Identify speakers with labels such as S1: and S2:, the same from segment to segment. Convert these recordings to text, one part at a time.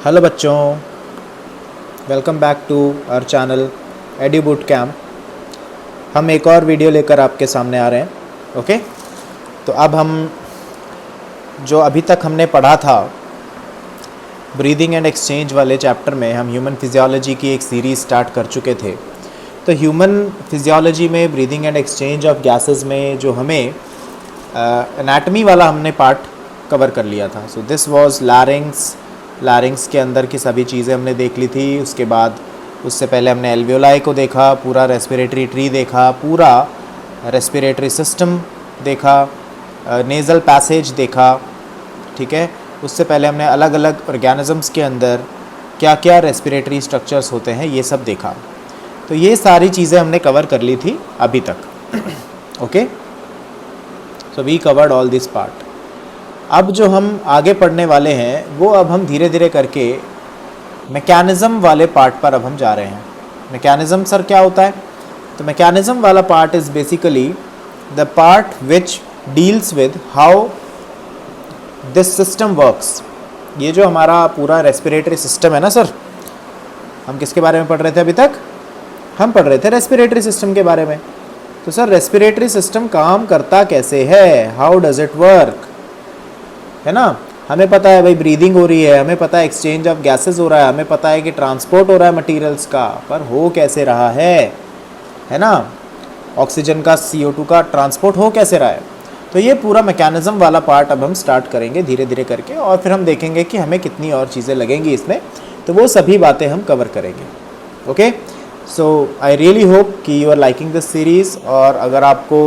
S1: Hello बच्चों, welcome back to our channel AD boot camp. हम एक और वीडियो लेकर आपके सामने आ रहे हैं। ओके, तो अब हम जो अभी तक हमने पढ़ा था ब्रीदिंग एंड एक्सचेंज वाले चैप्टर में, हम ह्यूमन फिजियोलॉजी की एक सीरीज़ स्टार्ट कर चुके थे। तो ह्यूमन फिजियोलॉजी में breathing and exchange of gases में जो हमें एनाटमी वाला हमने पार्ट कवर कर लिया था। सो दिस वाज लैरिंग्स के अंदर की सभी चीज़ें हमने देख ली थी। उसके बाद उससे पहले हमने एल्वियोलाई को देखा, पूरा रेस्पिरेटरी ट्री देखा, पूरा रेस्पिरेटरी सिस्टम देखा, नेज़ल पैसेज देखा। ठीक है, उससे पहले हमने अलग अलग ऑर्गेनिजम्स के अंदर क्या क्या रेस्पिरेटरी स्ट्रक्चर्स होते हैं ये सब देखा। तो ये सारी चीज़ें हमने कवर कर ली थी अभी तक। Okay, so we covered all this part. अब जो हम आगे पढ़ने वाले हैं वो अब हम धीरे धीरे करके मैकेनिज़्म वाले पार्ट पर अब हम जा रहे हैं। मैकेनिज़्म सर क्या होता है? तो मैकेनिज़्म वाला part is basically the part which deals with how this system works. ये जो हमारा पूरा रेस्पिरेटरी सिस्टम है ना सर, हम किसके बारे में पढ़ रहे थे अभी तक? हम पढ़ रहे थे रेस्पिरेटरी सिस्टम के बारे में। तो सर रेस्पिरेटरी सिस्टम काम करता कैसे है? हाउ डज इट वर्क, है ना? हमें पता है भाई ब्रीदिंग हो रही है, हमें पता है एक्सचेंज ऑफ गैसेस हो रहा है, हमें पता है कि ट्रांसपोर्ट हो रहा है मटेरियल्स का, पर हो कैसे रहा है ना? ऑक्सीजन का, CO2 का ट्रांसपोर्ट हो कैसे रहा है? तो ये पूरा मैकेनिज़्म वाला पार्ट अब हम स्टार्ट करेंगे धीरे धीरे करके, और फिर हम देखेंगे कि हमें कितनी और चीज़ें लगेंगी इसमें। तो वो सभी बातें हम कवर करेंगे। Okay, so I really hope कि you are liking this series. और अगर आपको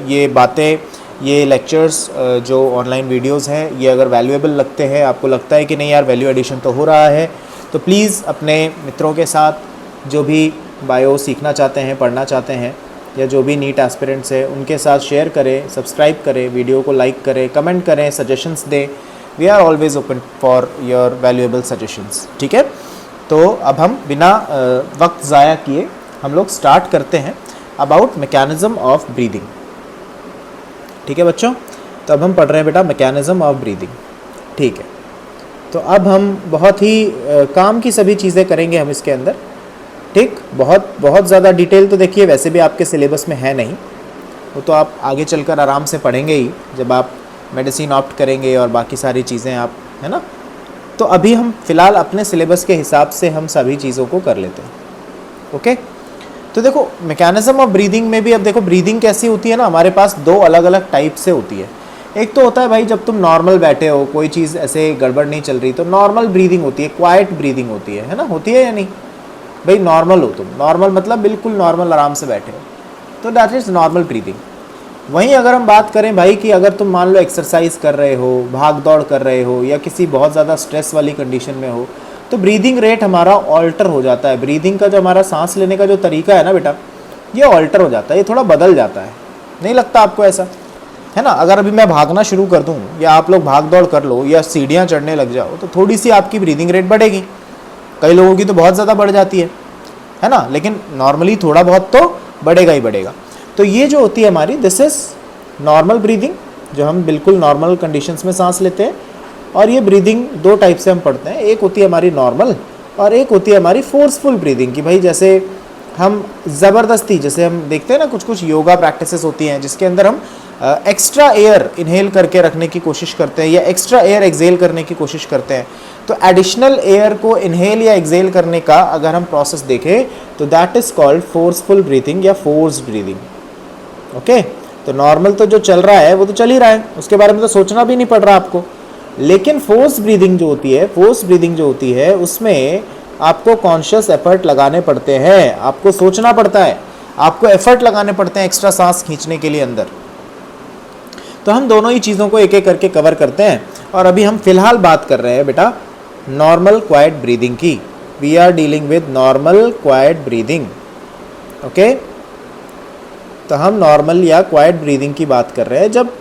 S1: ये बातें, ये लेक्चर्स जो ऑनलाइन वीडियोस हैं, ये अगर वैल्यूएबल लगते हैं, आपको लगता है कि नहीं यार वैल्यू एडिशन तो हो रहा है, तो प्लीज़ अपने मित्रों के साथ जो भी बायो सीखना चाहते हैं, पढ़ना चाहते हैं, या जो भी नीट एस्पिरेंट्स है उनके साथ शेयर करें, सब्सक्राइब करें, वीडियो को लाइक करें, कमेंट करें, सजेशंस दें। We are always open for your valuable suggestions. ठीक है, तो अब हम बिना वक्त ज़ाया किए हम लोग स्टार्ट करते हैं अबाउट मैकेनिज़्म ऑफ ब्रीदिंग। ठीक है बच्चों, तो अब हम पढ़ रहे हैं बेटा मैकेनिज़्म ऑफ ब्रीदिंग। ठीक है, तो अब हम बहुत ही काम की सभी चीज़ें करेंगे हम इसके अंदर। ठीक, बहुत ज़्यादा डिटेल तो देखिए वैसे भी आपके सिलेबस में है नहीं, वो तो आप आगे चलकर आराम से पढ़ेंगे ही जब आप मेडिसिन ऑप्ट करेंगे और बाकी सारी चीज़ें आप, है ना? तो अभी हम फ़िलहाल अपने सिलेबस के हिसाब से हम सभी चीज़ों को कर लेते हैं। ओके, तो देखो मैकेनिज़्म ऑफ ब्रीदिंग में भी अब देखो ब्रीदिंग कैसी होती है ना, हमारे पास दो अलग अलग टाइप से होती है। एक तो होता है भाई जब तुम नॉर्मल बैठे हो, कोई चीज़ ऐसे गड़बड़ नहीं चल रही, तो नॉर्मल ब्रीदिंग होती है, क्वाइट ब्रीदिंग होती है ना? होती है या नहीं भाई? नॉर्मल हो तुम, नॉर्मल मतलब बिल्कुल नॉर्मल आराम से बैठे हो, तो दैट इज़ नॉर्मल ब्रीदिंग। वहीं अगर हम बात करें भाई कि अगर तुम मान लो एक्सरसाइज कर रहे हो, भाग दौड़ कर रहे हो, या किसी बहुत ज़्यादा स्ट्रेस वाली कंडीशन में हो, तो ब्रीदिंग रेट हमारा ऑल्टर हो जाता है। ब्रीदिंग का जो हमारा सांस लेने का जो तरीका है ना बेटा, ये ऑल्टर हो जाता है, ये थोड़ा बदल जाता है। नहीं लगता आपको ऐसा? है ना? अगर अभी मैं भागना शुरू कर दूँ, या आप लोग भाग दौड़ कर लो, या सीढ़ियाँ चढ़ने लग जाओ, तो थोड़ी सी आपकी ब्रीदिंग रेट बढ़ेगी। कई लोगों की तो बहुत ज़्यादा बढ़ जाती है ना? लेकिन नॉर्मली थोड़ा बहुत तो बढ़ेगा ही बढ़ेगा। तो ये जो होती है हमारी, दिस इज़ नॉर्मल ब्रीदिंग, जो हम बिल्कुल नॉर्मल कंडीशंस में सांस लेते हैं। और ये ब्रीदिंग दो टाइप से हम पढ़ते हैं, एक होती है हमारी नॉर्मल और एक होती है हमारी फोर्सफुल ब्रीदिंग, कि भाई जैसे हम ज़बरदस्ती, जैसे हम देखते हैं ना कुछ योगा प्रैक्टिसेस होती हैं जिसके अंदर हम एक्स्ट्रा एयर इनहेल करके रखने की कोशिश करते हैं, या एक्स्ट्रा एयर एक्सेल करने की कोशिश करते हैं। तो एडिशनल एयर को इनहेल या एक्सेल करने का अगर हम प्रोसेस देखें तो that is called forceful breathing या फोर्स्ड ब्रीदिंग। ओके, तो नॉर्मल तो जो चल रहा है वो तो चल ही रहा है, उसके बारे में तो सोचना भी नहीं पड़ रहा आपको। लेकिन फोर्स ब्रीदिंग जो होती है, उसमें आपको कॉन्शियस एफर्ट लगाने पड़ते हैं, आपको सोचना पड़ता है, आपको एफर्ट लगाने पड़ते हैं एक्स्ट्रा सांस खींचने के लिए अंदर। तो हम दोनों ही चीज़ों को एक एक करके कवर करते हैं। और अभी हम फिलहाल बात कर रहे हैं बेटा नॉर्मल क्वाइट ब्रीदिंग की। We are dealing with normal quiet breathing. Okay, तो हम नॉर्मल या क्वाइट ब्रीदिंग की बात कर रहे हैं जब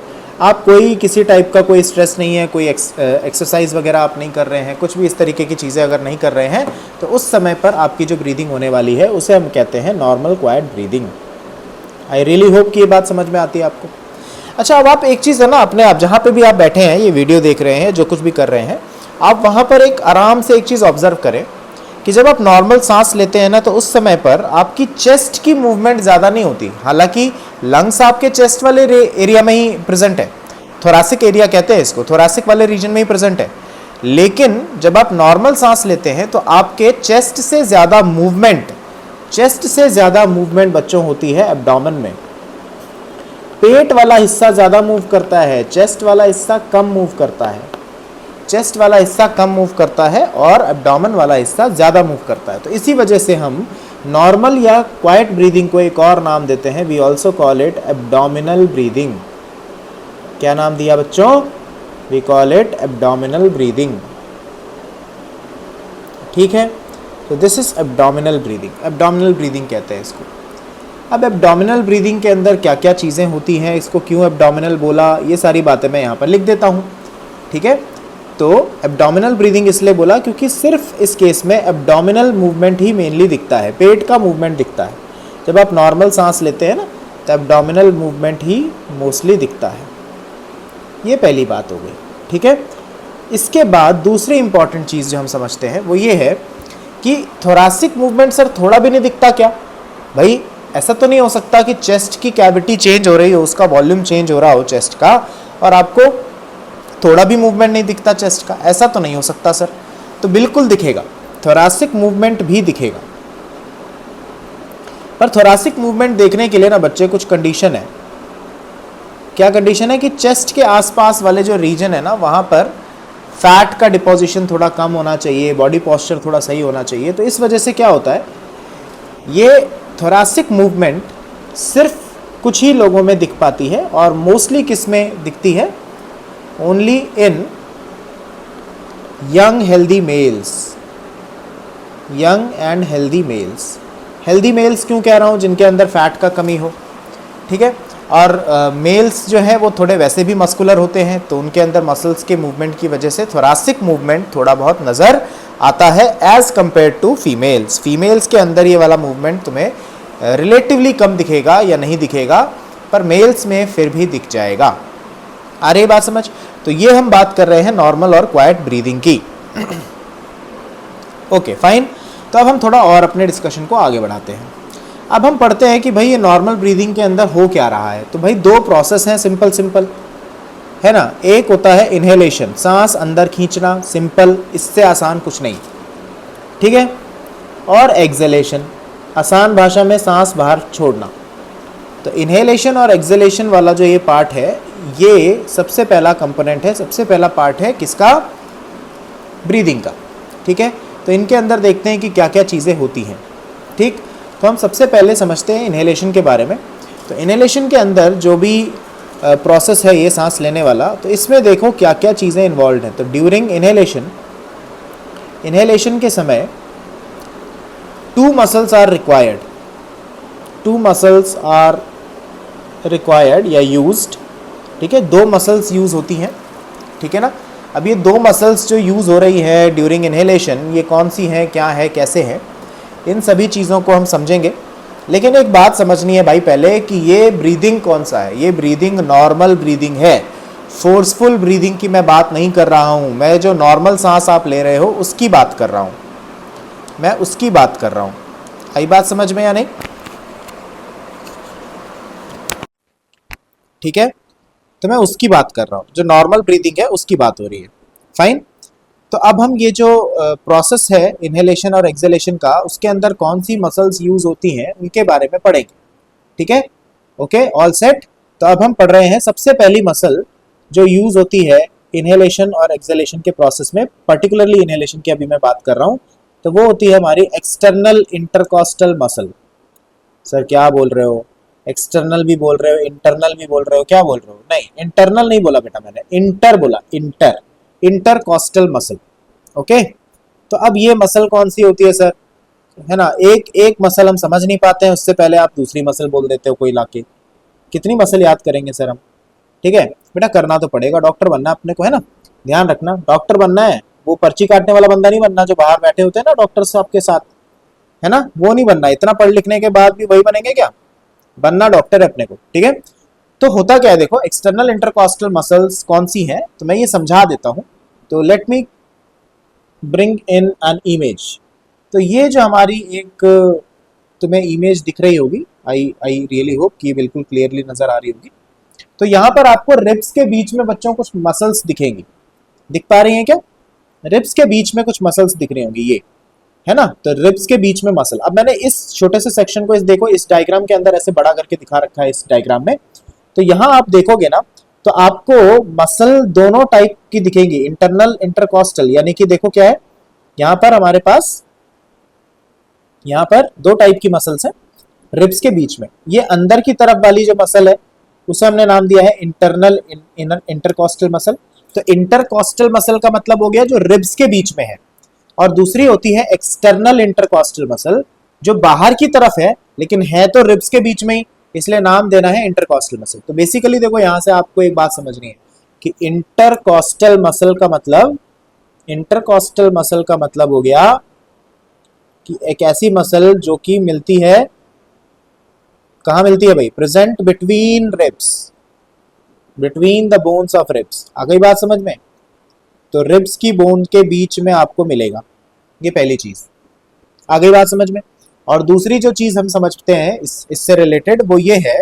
S1: आप कोई किसी टाइप का कोई स्ट्रेस नहीं है, कोई एक्सरसाइज वगैरह आप नहीं कर रहे हैं, कुछ भी इस तरीके की चीज़ें अगर नहीं कर रहे हैं, तो उस समय पर आपकी जो ब्रीदिंग होने वाली है उसे हम कहते हैं नॉर्मल क्वाइट ब्रीदिंग। आई रियली होप कि ये बात समझ में आती है आपको। अच्छा, अब आप एक चीज़ है ना, अपने आप जहाँ पे भी आप बैठे हैं, ये वीडियो देख रहे हैं, जो कुछ भी कर रहे हैं, आप वहाँ पर एक आराम से एक चीज़ ऑब्जर्व करें कि जब आप नॉर्मल सांस लेते हैं ना, तो उस समय पर आपकी चेस्ट की मूवमेंट ज़्यादा नहीं होती। हालांकि लंग्स आपके चेस्ट वाले एरिया में ही प्रेजेंट है, थोरासिक एरिया कहते हैं इसको, थोरासिक वाले रीजन में ही प्रेजेंट है। लेकिन जब आप नॉर्मल सांस लेते हैं तो आपके चेस्ट से ज़्यादा मूवमेंट बच्चों होती है एब्डोमेन में। पेट वाला हिस्सा ज़्यादा मूव करता है, चेस्ट वाला हिस्सा कम मूव करता है। चेस्ट वाला हिस्सा कम मूव करता है और एब्डोमेन वाला हिस्सा ज़्यादा मूव करता है। तो इसी वजह से हम नॉर्मल या क्वाइट ब्रीदिंग को एक और नाम देते हैं, we also call it abdominal breathing. क्या नाम दिया बच्चों? We call it abdominal breathing. ठीक है, तो this is abdominal breathing. Abdominal breathing कहते हैं इसको। अब एब्डोमिनल ब्रीदिंग के अंदर क्या क्या चीज़ें होती हैं, इसको क्यों एब्डोमिनल बोला, ये सारी बातें मैं यहाँ पर लिख देता हूँ। ठीक है, तो एब्डोमिनल ब्रीदिंग इसलिए बोला क्योंकि सिर्फ इस केस में एब्डोमिनल मूवमेंट ही मेनली दिखता है, पेट का मूवमेंट दिखता है। जब आप नॉर्मल सांस लेते हैं ना, तो एब्डोमिनल मूवमेंट ही मोस्टली दिखता है। ये पहली बात हो गई। ठीक है, इसके बाद दूसरी इंपॉर्टेंट चीज़ जो हम समझते हैं वो ये है कि थोरासिक मूवमेंट सर थोड़ा भी नहीं दिखता क्या? भाई ऐसा तो नहीं हो सकता कि चेस्ट की कैविटी चेंज हो रही हो, उसका वॉल्यूम चेंज हो रहा हो चेस्ट का, और आपको थोड़ा भी मूवमेंट नहीं दिखता चेस्ट का? ऐसा तो नहीं हो सकता सर। तो बिल्कुल दिखेगा, थोरासिक मूवमेंट भी दिखेगा। पर थोरासिक मूवमेंट देखने के लिए ना बच्चे कुछ कंडीशन है। क्या कंडीशन है? कि चेस्ट के आसपास वाले जो रीजन है ना, वहाँ पर फैट का डिपोजिशन थोड़ा कम होना चाहिए, बॉडी पोस्चर थोड़ा सही होना चाहिए। तो इस वजह से क्या होता है, ये थोरासिक मूवमेंट सिर्फ कुछ ही लोगों में दिख पाती है, और मोस्टली किस में दिखती है? Only in young healthy males, young and healthy males. Healthy males क्यों कह रहा हूँ? जिनके अंदर फैट का कमी हो। ठीक है, और मेल्स जो है वो थोड़े वैसे भी मस्कुलर होते हैं, तो उनके अंदर मसल्स के मूवमेंट की वजह से थोरासिक मूवमेंट थोड़ा बहुत नज़र आता है as compare to females. Females के अंदर ये वाला मूवमेंट तुम्हें रिलेटिवली कम दिखेगा या नहीं दिखेगा, पर मेल्स में फिर भी दिख जाएगा। आ रही बात समझ? तो ये हम बात कर रहे हैं नॉर्मल और क्वाइट ब्रीदिंग की। Okay fine. तो अब हम थोड़ा और अपने डिस्कशन को आगे बढ़ाते हैं। अब हम पढ़ते हैं कि भाई ये नॉर्मल ब्रीदिंग के अंदर हो क्या रहा है। तो भाई दो प्रोसेस हैं, सिंपल है ना। एक होता है इनहेलेशन, सांस अंदर खींचना, सिंपल, इससे आसान कुछ नहीं। ठीक है, और एक्सहेलेशन, आसान भाषा में सांस बाहर छोड़ना। तो इनहेलेशन और एक्सहेलेशन वाला जो ये पार्ट है, ये सबसे पहला कंपोनेंट है, सबसे पहला पार्ट है किसका? ब्रीदिंग का। ठीक है, तो इनके अंदर देखते हैं कि क्या क्या चीज़ें होती हैं। ठीक, तो हम सबसे पहले समझते हैं इनहेलेशन के बारे में। तो इनहेलेशन के अंदर जो भी प्रोसेस है ये सांस लेने वाला, तो इसमें देखो क्या क्या चीज़ें इन्वॉल्व हैं। तो ड्यूरिंग इनहेलेशन के समय 2 muscles are required, 2 muscles are required या यूज्ड। ठीक है, 2 मसल्स यूज़ होती हैं। ठीक है ना। अब ये 2 मसल्स जो यूज़ हो रही है ड्यूरिंग इनहेलेशन, ये कौन सी हैं, क्या है, कैसे हैं, इन सभी चीज़ों को हम समझेंगे। लेकिन एक बात समझनी है भाई पहले, कि ये ब्रीदिंग कौन सा है। ये ब्रीदिंग नॉर्मल ब्रीदिंग है, फोर्सफुल ब्रीदिंग की मैं बात नहीं कर रहा हूँ। मैं जो नॉर्मल सांस आप ले रहे हो उसकी बात कर रहा हूँ, मैं उसकी बात कर रहा हूँ। आई बात समझ में या नहीं? ठीक है, तो मैं उसकी बात कर रहा हूँ, जो नॉर्मल ब्रीदिंग है उसकी बात हो रही है। फाइन। तो अब हम ये जो प्रोसेस है इनहेलेशन और एक्सहेलेशन का, उसके अंदर कौन सी मसल्स यूज होती हैं उनके बारे में पढ़ेंगे। ठीक है, ओके, ऑल सेट। तो अब हम पढ़ रहे हैं सबसे पहली मसल जो यूज होती है इनहेलेशन और एक्सहेलेशन के प्रोसेस में, पर्टिकुलरली इनहेलेशन की अभी मैं बात कर रहा हूँ। तो वो होती है हमारी एक्सटर्नल इंटरकॉस्टल मसल। सर क्या बोल रहे हो? एक्सटर्नल भी बोल रहे हो, इंटरनल भी बोल रहे हो, क्या बोल रहे हो? नहीं, इंटरनल नहीं बोला बेटा मैंने, इंटर बोला, इंटरकॉस्टल मसल। ओके, तो अब ये मसल कौन सी होती है सर? है ना, एक एक मसल हम समझ नहीं पाते हैं, उससे पहले आप दूसरी मसल बोल देते हो कोई लाके। कितनी मसल याद करेंगे सर हम? ठीक है बेटा, करना तो पड़ेगा, डॉक्टर बनना अपने को, है ना। ध्यान रखना, डॉक्टर बनना है, वो पर्ची काटने वाला बंदा नहीं बनना जो बाहर बैठे होते हैं ना डॉक्टर आपके साथ, है ना, वो नहीं बनना। इतना पढ़ लिखने के बाद भी वही बनेंगे क्या? बनना डॉक्टर है अपने को। ठीक है, तो होता क्या है देखो, एक्सटर्नल इंटरकॉस्टल मसल्स कौन सी हैं, तो मैं ये समझा देता हूँ। तो let me bring in an image. तो ये जो हमारी एक तुम्हें इमेज दिख रही होगी, आई आई रियली होप कि बिल्कुल क्लियरली नजर आ रही होगी। तो यहाँ पर आपको रिब्स के बीच में बच्चों कुछ मसल्स दिखेंगी, दिख पा रही हैं क्या? रिब्स के बीच में कुछ मसल्स दिख रही होंगी, ये है ना। तो रिब्स के बीच में मसल, अब मैंने इस छोटे से सेक्शन को इस देखो इस डायग्राम के अंदर ऐसे बड़ा करके दिखा रखा है इस डायग्राम में। तो यहाँ आप देखोगे ना तो आपको मसल दोनों टाइप की दिखेगी, इंटरनल इंटरकॉस्टल, यानी कि देखो क्या है यहाँ पर हमारे पास, यहाँ पर दो टाइप की मसल्स है रिब्स के बीच में। ये अंदर की तरफ वाली जो मसल है उसे हमने नाम दिया है इंटरनल इंटरकॉस्टल मसल। तो इंटरकॉस्टल मसल का मतलब हो गया जो रिब्स के बीच में है, और दूसरी होती है एक्सटर्नल इंटरकॉस्टल मसल जो बाहर की तरफ है लेकिन है तो रिब्स के बीच में ही, इसलिए नाम देना है इंटरकॉस्टल मसल। तो बेसिकली देखो यहां से आपको एक बात समझनी है कि इंटरकॉस्टल मसल का मतलब, इंटरकॉस्टल मसल का मतलब हो गया कि एक ऐसी मसल जो कि मिलती है, कहां मिलती है भाई? Present between ribs, between the bones of ribs. आ गई बात समझ में? तो रिब्स की बोन के बीच में आपको मिलेगा, ये पहली चीज। आ गई बात समझ में? और दूसरी जो चीज हम समझते हैं इससे रिलेटेड वो ये है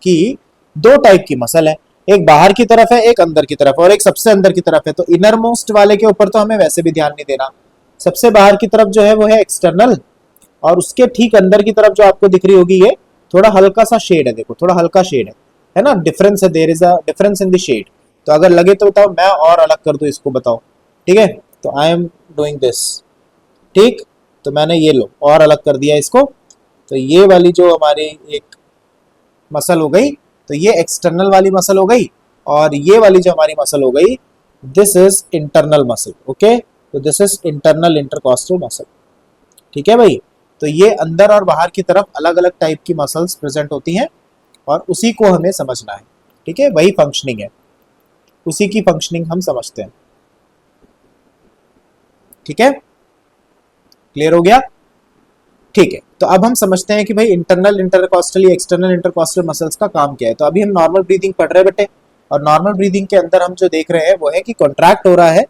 S1: कि दो टाइप की मसल है, एक बाहर की तरफ है एक अंदर की तरफ, और एक सबसे अंदर की तरफ है। तो इनर मोस्ट वाले के ऊपर तो हमें वैसे भी ध्यान नहीं देना, सबसे बाहर की तरफ जो है वो है एक्सटर्नल, और उसके ठीक अंदर की तरफ जो आपको दिख रही होगी ये थोड़ा हल्का सा शेड है, देखो थोड़ा हल्का शेड है ना, डिफरेंस है, there is a difference in the shade. तो अगर लगे तो बताओ, मैं और अलग कर दूं इसको, बताओ। ठीक है, तो आई एम डूइंग दिस, ठीक, तो मैंने ये लो और अलग कर दिया इसको। तो ये वाली जो हमारी एक मसल हो गई, तो ये एक्सटर्नल वाली मसल हो गई, और ये वाली जो हमारी मसल हो गई this is internal muscle. Okay, तो this is internal intercostal muscle. ठीक है भाई, तो ये अंदर और बाहर की तरफ अलग अलग टाइप की मसल्स प्रेजेंट होती हैं और उसी को हमें समझना है। ठीक है, वही फंक्शनिंग है, उसी की फंक्शनिंग हम समझते हैं। ठीक है, क्लियर हो गया? ठीक है, तो अब हम समझते हैं कि भाई इंटरनल इंटरकॉस्टल या एक्सटर्नल इंटरकॉस्टल मसल्स का काम क्या है। तो अभी हम नॉर्मल ब्रीदिंग पढ़ रहे हैं बेटे, और नॉर्मल ब्रीदिंग के अंदर हम जो देख रहे हैं वो है कि कॉन्ट्रैक्ट हो रहा है।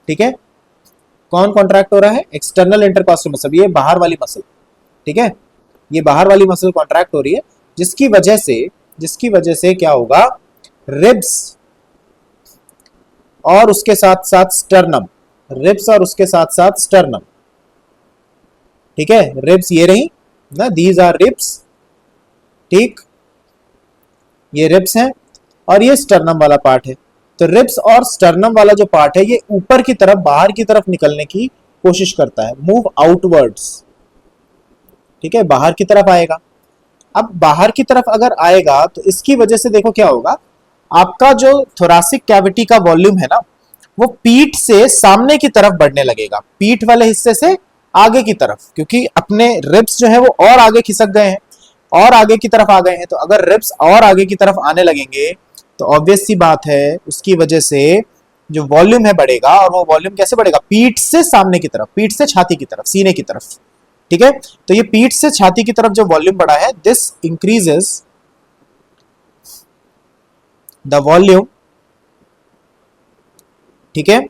S1: ठीक है, कौन कॉन्ट्रैक्ट हो रहा है? एक्सटर्नल इंटरकॉस्टल मसल, ये बाहर वाली मसल। ठीक है, ये बाहर वाली मसल कॉन्ट्रैक्ट हो रही है, जिसकी वजह से क्या होगा, रिब्स और उसके साथ साथ स्टर्नम, रिब्स और उसके साथ साथ स्टर्नम। ठीक है, रिब्स ये रही ना, दीज आर रिब्स, ठीक, ये रिब्स हैं और ये स्टर्नम वाला पार्ट है। तो रिब्स और स्टर्नम वाला जो पार्ट है ये ऊपर की तरफ, बाहर की तरफ निकलने की कोशिश करता है, मूव आउटवर्ड्स। ठीक है, बाहर की तरफ आएगा। अब बाहर की तरफ अगर आएगा तो इसकी वजह से देखो क्या होगा, आपका जो थोरासिक कैविटी का वॉल्यूम है ना वो पीठ से सामने की तरफ बढ़ने लगेगा, पीठ वाले हिस्से से आगे की तरफ, क्योंकि अपने रिब्स जो है वो और आगे खिसक गए हैं और आगे की तरफ आ गए हैं। तो अगर रिब्स और आगे की तरफ आने लगेंगे तो ऑब्वियस सी बात है उसकी वजह से जो वॉल्यूम है बढ़ेगा, और वो वॉल्यूम कैसे बढ़ेगा? पीठ से सामने की तरफ, पीठ से छाती की तरफ, सीने की तरफ। ठीक है, तो ये पीठ से छाती की तरफ जो वॉल्यूम बढ़ा है, दिस इंक्रीजेस द वॉल्यूम, ठीक है,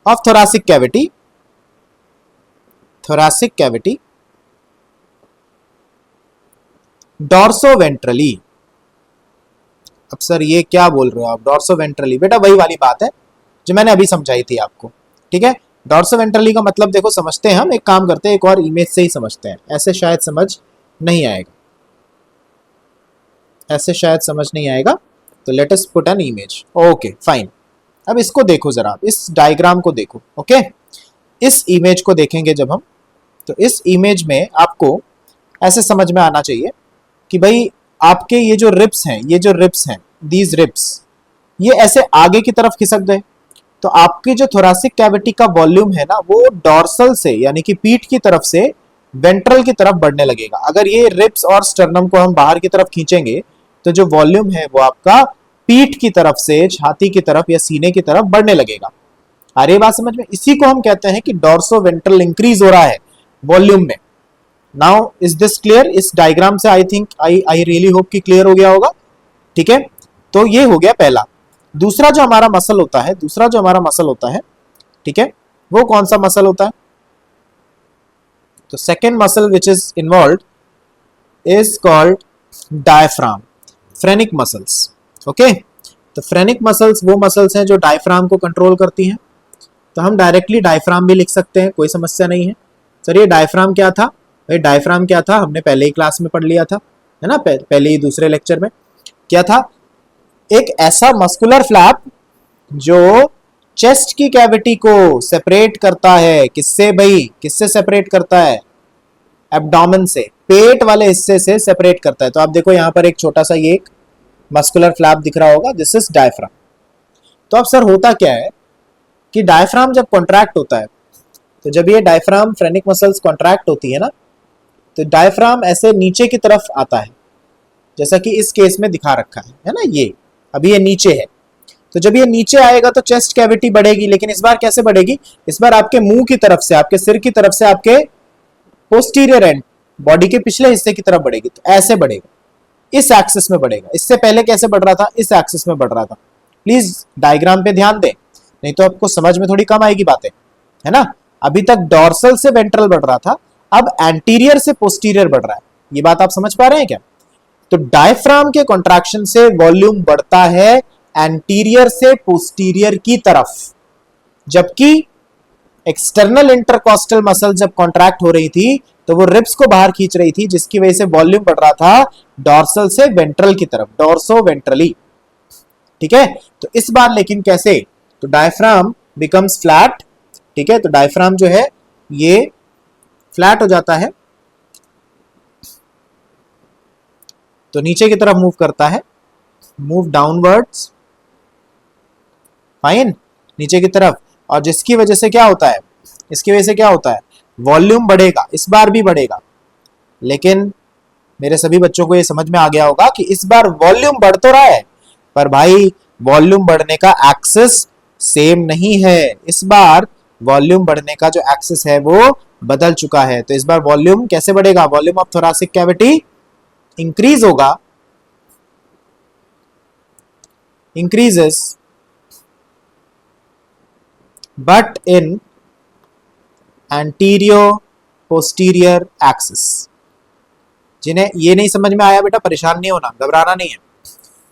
S1: of thoracic cavity, thoracic cavity dorsoventrally. अब सर ये क्या बोल रहे हो आप, डॉर्सोवेंट्रली? बेटा वही वाली बात है जो मैंने अभी समझाई थी आपको। ठीक है, डॉर्सोवेंट्रली का मतलब देखो समझते हैं हम, एक काम करते हैं, एक और इमेज से ही समझते हैं, ऐसे शायद समझ नहीं आएगा, ऐसे शायद समझ नहीं आएगा, तो let us put an image. Okay fine, अब इसको देखो जरा, इस डायग्राम को देखो। ओके, इस इमेज को देखेंगे जब हम, तो इस इमेज में आपको ऐसे समझ में आना चाहिए कि भाई आपके ये जो रिब्स हैं, ये जो रिब्स हैं, दीज रिब्स, ये ऐसे आगे की तरफ खिसक गए। तो आपकी जो थोरासिक कैविटी का वॉल्यूम है ना वो डॉर्सल से यानी कि पीठ की तरफ से वेंट्रल की तरफ बढ़ने लगेगा। अगर ये रिब्स और स्टर्नम को हम बाहर की तरफ खींचेंगे तो जो वॉल्यूम है वो आपका पीठ की तरफ से छाती की तरफ या सीने की तरफ बढ़ने लगेगा। अरे बात समझ में? इसी को हम कहते हैं कि डॉर्सो वेंट्रल इंक्रीज हो रहा है वॉल्यूम में। Now is this clear? इस डायग्राम से I think I really hope कि क्लियर हो गया होगा। ठीक है, तो ये हो गया पहला। दूसरा जो हमारा मसल होता है, दूसरा जो हमारा मसल होता है, ठीक है, वो कौन सा मसल होता है? तो second muscle which is involve is called diaphragm, phrenic muscles. Okay, तो फ्रेनिक मसल्स वो मसल्स हैं जो डायफ्राम को कंट्रोल करती हैं। तो हम डायरेक्टली डायफ्राम भी लिख सकते हैं, कोई समस्या नहीं है। सर ये डायफ्राम क्या था? भाई डायफ्राम क्या था, हमने पहले ही क्लास में पढ़ लिया था, है ना, पहले ही दूसरे लेक्चर में। क्या था? एक ऐसा मस्कुलर फ्लैप जो चेस्ट की कैविटी को सेपरेट करता है। किससे भाई? किससे सेपरेट करता है? एब्डोमेन से, पेट वाले हिस्से से सेपरेट करता है। तो आप देखो यहाँ पर एक छोटा सा ये एक मस्कुलर फ्लैप दिख रहा होगा, दिस इज डायफ्राम। तो अब सर होता क्या है कि डायफ्राम जब कॉन्ट्रैक्ट होता है, तो जब ये डायफ्राम फ्रेनिक मसल्स कॉन्ट्रैक्ट होती है ना, तो डायफ्राम ऐसे नीचे की तरफ आता है, जैसा कि इस केस में दिखा रखा है ना, ये अभी ये नीचे है। तो जब ये नीचे आएगा तो चेस्ट कैविटी बढ़ेगी, लेकिन इस बार कैसे बढ़ेगी? इस बार आपके मुंह की तरफ से, आपके सिर की तरफ से, आपके पोस्टीरियर एंड, बॉडी के पिछले हिस्से की तरफ बढ़ेगी। तो ऐसे बढ़ेगा, इस एक्सिस में बढ़ेगा। इससे पहले कैसे बढ़ रहा था? इस एक्सिस में बढ़ रहा था। प्लीज डायग्राम पे ध्यान दें, नहीं तो आपको समझ में थोड़ी कम आएगी बातें, है ना। अभी तक डॉर्सल से वेंट्रल बढ़ रहा था, अब एंटीरियर से पोस्टीरियर बढ़ रहा है। ये बात आप समझ पा रहे हैं क्या? तो डायफ्राम के कॉन्ट्रैक्शन से वॉल्यूम बढ़ता है एंटीरियर से पोस्टीरियर की तरफ, जबकि एक्सटर्नल इंटरकॉस्टल मसल जब कॉन्ट्रैक्ट हो रही थी तो वो रिब्स को बाहर खींच रही थी, जिसकी वजह से वॉल्यूम बढ़ रहा था डॉर्सल से वेंट्रल की तरफ, डॉर्सो वेंट्रली। ठीक है, तो इस बार लेकिन कैसे? तो डायफ्राम बिकम्स फ्लैट। ठीक है, तो डायफ्राम जो है ये फ्लैट हो जाता है, तो नीचे की तरफ मूव करता है, मूव डाउनवर्ड्स, फाइन, नीचे की तरफ। और जिसकी वजह से क्या होता है? इसकी वजह से क्या होता है? वॉल्यूम बढ़ेगा, इस बार भी बढ़ेगा। लेकिन मेरे सभी बच्चों को ये समझ में आ गया होगा कि इस बार वॉल्यूम बढ़ तो रहा है, पर भाई वॉल्यूम बढ़ने का एक्सिस सेम नहीं है। इस बार वॉल्यूम बढ़ने का जो एक्सिस है वो बदल चुका है। तो इस बार वॉल्यूम कैसे बढ़ेगा? Volume of thoracic cavity increase होगा, increases, but in anterior posterior axis. जिन्हें ये नहीं समझ में आया बेटा, परेशान नहीं होना, घबराना नहीं है।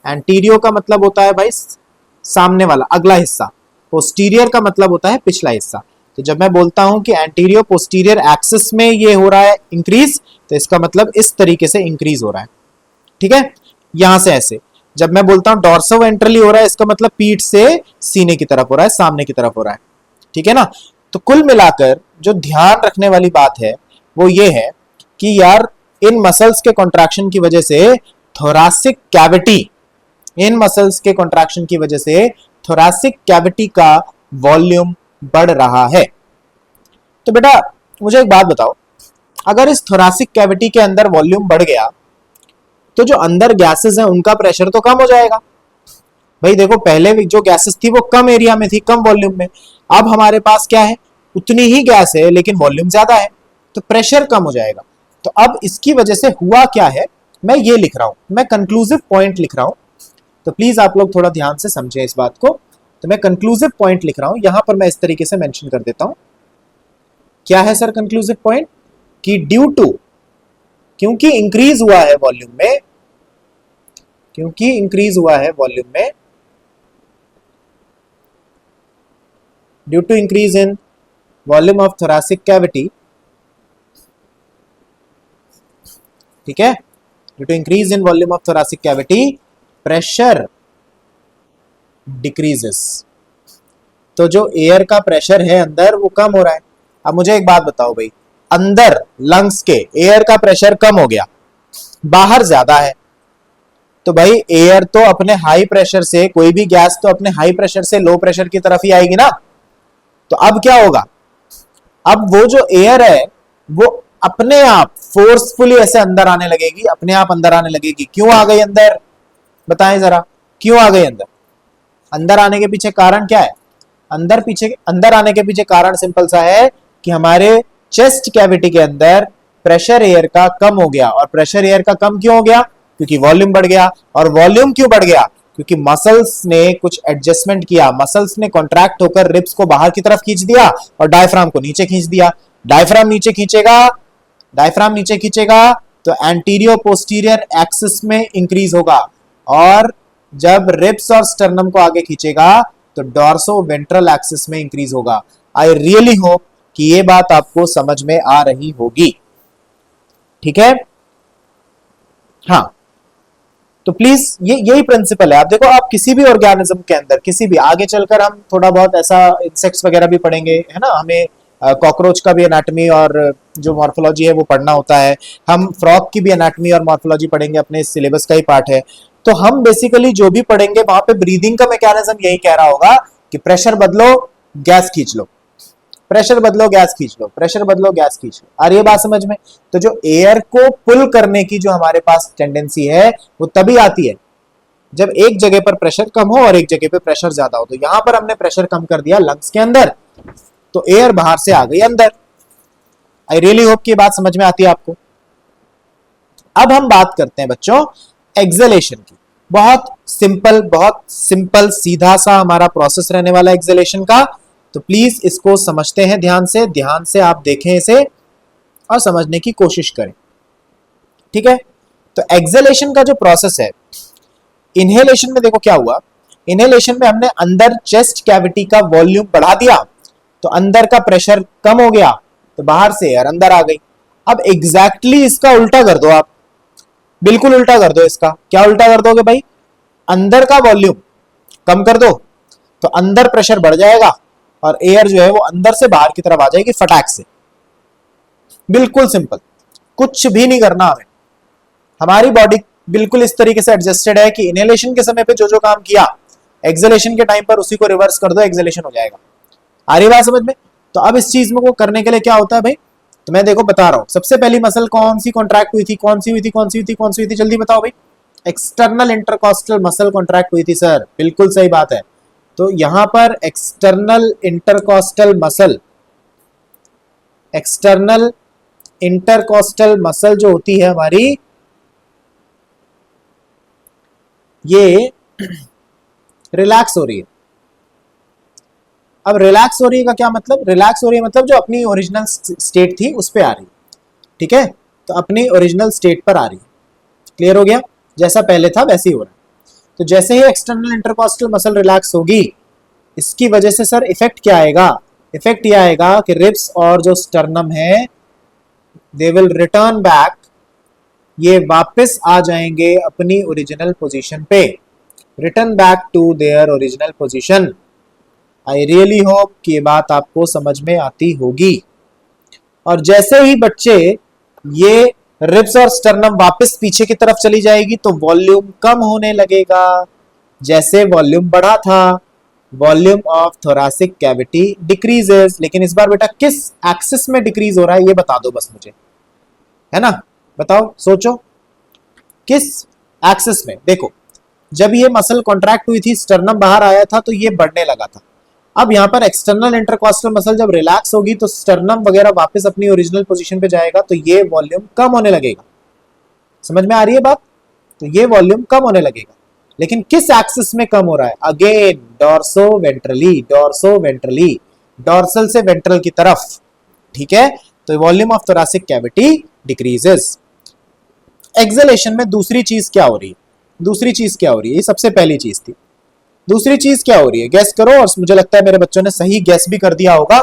S1: एंटीरियर का मतलब होता है भाई सामने वाला, अगला हिस्सा। पोस्टीरियर का मतलब होता है पिछला हिस्सा। तो जब मैं बोलता हूं कि एंटीरियर पोस्टीरियर एक्सिस में ये हो रहा है इंक्रीज, तो इसका मतलब इस तरीके से इंक्रीज हो रहा है। ठीक है, यहां से ऐसे। जब मैं बोलता हूं डॉर्सो वेंट्रली हो रहा है, इसका मतलब पीठ से सीने की तरफ हो रहा है, सामने की तरफ हो रहा है। ठीक है ना। तो कुल मिलाकर जो ध्यान रखने वाली बात है वो ये है कि यार इन मसल्स के कॉन्ट्रैक्शन की वजह से थोरासिक कैविटी, इन मसल्स के कॉन्ट्रैक्शन की वजह से थोरासिक कैविटी का वॉल्यूम बढ़ रहा है। तो बेटा मुझे एक बात बताओ, अगर इस थोरासिक कैविटी के अंदर वॉल्यूम बढ़ गया तो जो अंदर गैसेस हैं उनका प्रेशर तो कम हो जाएगा। भाई देखो, पहले जो गैसेस थी वो कम एरिया में थी, कम वॉल्यूम में। अब हमारे पास क्या है? उतनी ही गैस है लेकिन वॉल्यूम ज्यादा है, तो प्रेशर कम हो जाएगा। तो अब इसकी वजह से हुआ क्या है, मैं ये लिख रहा हूं, मैं कंक्लूसिव पॉइंट लिख रहा हूं। तो प्लीज आप लोग थोड़ा ध्यान से समझें इस बात को। तो मैं कंक्लूसिव पॉइंट लिख रहा हूं, यहां पर मैं इस तरीके से मेंशन कर देता हूं। क्या है सर कंक्लूसिव पॉइंट? कि ड्यू टू, क्योंकि इंक्रीज हुआ है वॉल्यूम में, क्योंकि इंक्रीज हुआ है वॉल्यूम में, due to increase in volume of thoracic cavity, ठीक है, due to increase in volume of thoracic cavity pressure decreases. तो जो एयर का प्रेशर है अंदर वो कम हो रहा है। अब मुझे एक बात बताओ भाई, अंदर लंग्स के एयर का प्रेशर कम हो गया, बाहर ज्यादा है, तो भाई एयर तो अपने हाई प्रेशर से, कोई भी गैस तो अपने हाई प्रेशर से लो प्रेशर की तरफ ही आएगी ना। तो अब क्या होगा? अब वो जो एयर है वो अपने आप फोर्सफुली ऐसे अंदर आने लगेगी, अपने आप अंदर आने लगेगी। क्यों आ गई अंदर? बताएं जरा, क्यों आ गई अंदर? अंदर आने के पीछे कारण क्या है? अंदर आने के पीछे कारण सिंपल सा है कि हमारे चेस्ट कैविटी के अंदर प्रेशर एयर का कम हो गया। और प्रेशर एयर का कम क्यों हो गया? क्योंकि वॉल्यूम बढ़ गया। और वॉल्यूम क्यों बढ़ गया? क्योंकि मसल्स ने कुछ एडजस्टमेंट किया, मसल्स ने कॉन्ट्रैक्ट होकर रिब्स को बाहर की तरफ खींच दिया और डायफ्राम को नीचे खींच दिया। डायफ्राम नीचे खींचेगा, डायफ्राम नीचे खींचेगा तो एंटीरियर पोस्टीरियर एक्सिस में इंक्रीज होगा, और जब रिब्स और स्टर्नम को आगे खींचेगा तो डॉर्सो वेंट्रल एक्सिस में इंक्रीज होगा। आई रियली होप कि ये बात आपको समझ में आ रही होगी। ठीक है, हाँ, तो प्लीज यही प्रिंसिपल है। आप देखो, आप किसी भी ऑर्गेनिज्म के अंदर, किसी भी, आगे चलकर हम थोड़ा बहुत ऐसा इंसेक्ट्स वगैरह भी पढ़ेंगे, है ना, हमें कॉकरोच का भी एनाटॉमी और जो मॉर्फोलॉजी है वो पढ़ना होता है। हम फ्रॉग की भी एनाटॉमी और मॉर्फोलॉजी पढ़ेंगे, अपने सिलेबस का ही पार्ट है। तो हम बेसिकली जो भी पढ़ेंगे वहां पे ब्रीदिंग का मैकेनिज्म यही कह रहा होगा कि प्रेशर बदलो, गैस खींच लो, प्रेशर बदलो, गैस खींच लो, प्रेशर बदलो, गैस खींच लो। आ रही है बात समझ में? तो जो एयर को पुल करने की जो हमारे पास टेंडेंसी है वो तभी आती है जब एक जगह पर प्रेशर कम हो और एक जगह पे प्रेशर ज्यादा हो। तो यहां पर हमने प्रेशर कम कर दिया लंग्स के अंदर, तो एयर बाहर से आ गई अंदर। आई रियली होप कि बात समझ में आती है आपको। अब हम बात करते हैं बच्चों एक्सहेलेशन की। बहुत सिंपल सीधा सा हमारा प्रोसेस रहने वाला एक्सहेलेशन का। तो प्लीज इसको समझते हैं ध्यान से आप देखें इसे और समझने की कोशिश करें। ठीक है, तो एक्सहेलेशन का जो प्रोसेस है, इनहेलेशन में देखो क्या हुआ। इनहेलेशन में हमने अंदर चेस्ट कैविटी का वॉल्यूम बढ़ा दिया, तो अंदर का प्रेशर कम हो गया, तो बाहर से एयर अंदर आ गई। अब एग्जैक्टली इसका उल्टा कर दो आप, बिल्कुल उल्टा कर दो इसका। क्या उल्टा कर दोगे भाई? अंदर का वॉल्यूम कम कर दो तो अंदर प्रेशर बढ़ जाएगा और एयर जो है वो अंदर से बाहर की तरफ आ जाएगी फटाक से। बिल्कुल सिंपल, कुछ भी नहीं करना हमें। हमारी बॉडी बिल्कुल इस तरीके से एडजस्टेड है कि इनहेलेशन के समय पे जो जो काम किया, एक्सहेलेशन के टाइम पर उसी को रिवर्स कर दो, एक्सहेलेशन हो जाएगा। आ रही बात समझ में? तो अब इस चीज में को करने के लिए क्या होता है भाई, तो मैं देखो बता रहा हूं। सबसे पहली मसल कौन सी कॉन्ट्रैक्ट हुई थी? कौन सी हुई थी? जल्दी बताओ भाई। एक्सटर्नल इंटरकॉस्टल मसल कॉन्ट्रैक्ट हुई थी सर, बिल्कुल सही बात है। तो यहां पर एक्सटर्नल इंटरकॉस्टल मसल जो होती है हमारी, ये रिलैक्स हो रही है। अब रिलैक्स हो रही है का क्या मतलब? रिलैक्स हो रही है मतलब जो अपनी ओरिजिनल स्टेट थी उस पे आ रही है। ठीक है, तो अपनी ओरिजिनल स्टेट पर आ रही है। क्लियर हो गया? जैसा पहले था वैसे ही हो रहा है। तो जैसे ही एक्सटर्नल इंटरकॉस्टल मसल रिलैक्स होगी, इसकी वजह से सर इफेक्ट क्या आएगा? इफेक्ट यह आएगा कि रिब्स और जो स्टर्नम है दे विल रिटर्न बैक, ये वापस आ जाएंगे अपनी ओरिजिनल पोजीशन पे, return back to their original position. I really hope कि ये बात आपको समझ में आती होगी। और जैसे ही बच्चे ये रिब्स और स्टर्नम वापस पीछे की तरफ चली जाएगी तो वॉल्यूम कम होने लगेगा। जैसे वॉल्यूम बढ़ा था, volume of thoracic cavity decreases. लेकिन इस बार बेटा किस एक्सिस में डिक्रीज हो रहा है ये बता दो बस मुझे, है ना? बताओ, सोचो किस एक्सिस में। देखो, जब ये मसल कॉन्ट्रैक्ट हुई थी, स्टर्नम बाहर आया था तो ये बढ़ने लगा था। अब यहां पर एक्सटर्नल इंटरकॉस्टल मसल जब रिलैक्स होगी तो स्टर्नम वगैरह वापस अपनी ओरिजिनल पोजीशन पे जाएगा, तो ये वॉल्यूम कम होने लगेगा। समझ में आ रही है बात? तो ये वॉल्यूम कम होने लगेगा। लेकिन किस एक्सिस में कम हो रहा है? अगेन डॉर्सो वेंट्रली, डॉर्सल से वेंट्रल की तरफ। ठीक है, तो volume of thoracic cavity decreases. Exhalation में दूसरी चीज क्या हो रही है? ये सबसे पहली चीज थी। दूसरी चीज क्या हो रही है? गैस करो। और मुझे लगता है मेरे बच्चों ने सही गैस भी कर दिया होगा।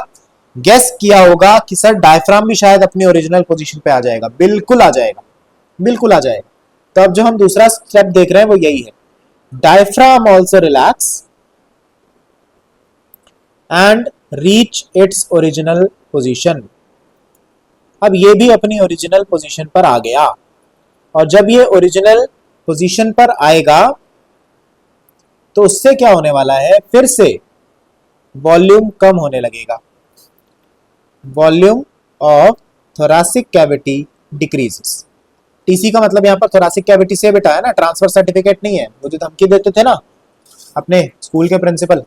S1: गैस किया होगा कि सर डायफ्राम भी शायद अपनी ओरिजिनल पोजीशन पे आ जाएगा। बिल्कुल आ जाएगा। तो अब जो हम दूसरा स्टेप देख रहे हैं वो यही है, diaphragm also relax and reach its original position. अब ये भी अपनी ओरिजिनल पोजीशन पर आ गया, और जब ये ओरिजिनल पोजीशन पर आएगा तो उससे क्या होने वाला है? फिर से वॉल्यूम कम होने लगेगा। Volume of thoracic cavity decreases. TC का मतलब यहां पर थोरैसिक कैविटी से बेटा है ना, ट्रांसफर सर्टिफिकेट नहीं है। वो जो धमकी देते थे ना अपने स्कूल के प्रिंसिपल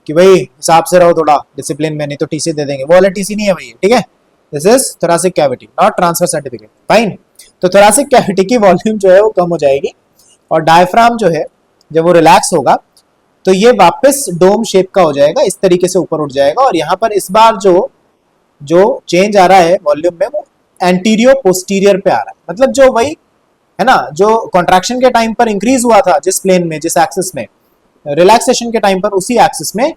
S1: कि भाई हिसाब से रहो, थोड़ा डिसिप्लिन में, नहीं तो टीसी दे देंगे, वो वाला टीसी नहीं है भाई। ठीक है, this is thoracic cavity, not transfer certificate. Fine. तो थोरैसिक कैविटी की वॉल्यूम जो है वो कम हो जाएगी और डायफ्राम जो है जब वो रिलैक्स होगा तो ये वापस डोम शेप का हो जाएगा, इस तरीके से ऊपर उठ जाएगा। और यहाँ पर इस बार जो जो चेंज आ रहा है वॉल्यूम में वो एंटीरियर पोस्टीरियर पे आ रहा है, मतलब जो वही है ना, जो कॉन्ट्रैक्शन के टाइम पर इंक्रीज हुआ था जिस प्लेन में, जिस एक्सिस में, रिलैक्सेशन के टाइम पर उसी एक्सिस में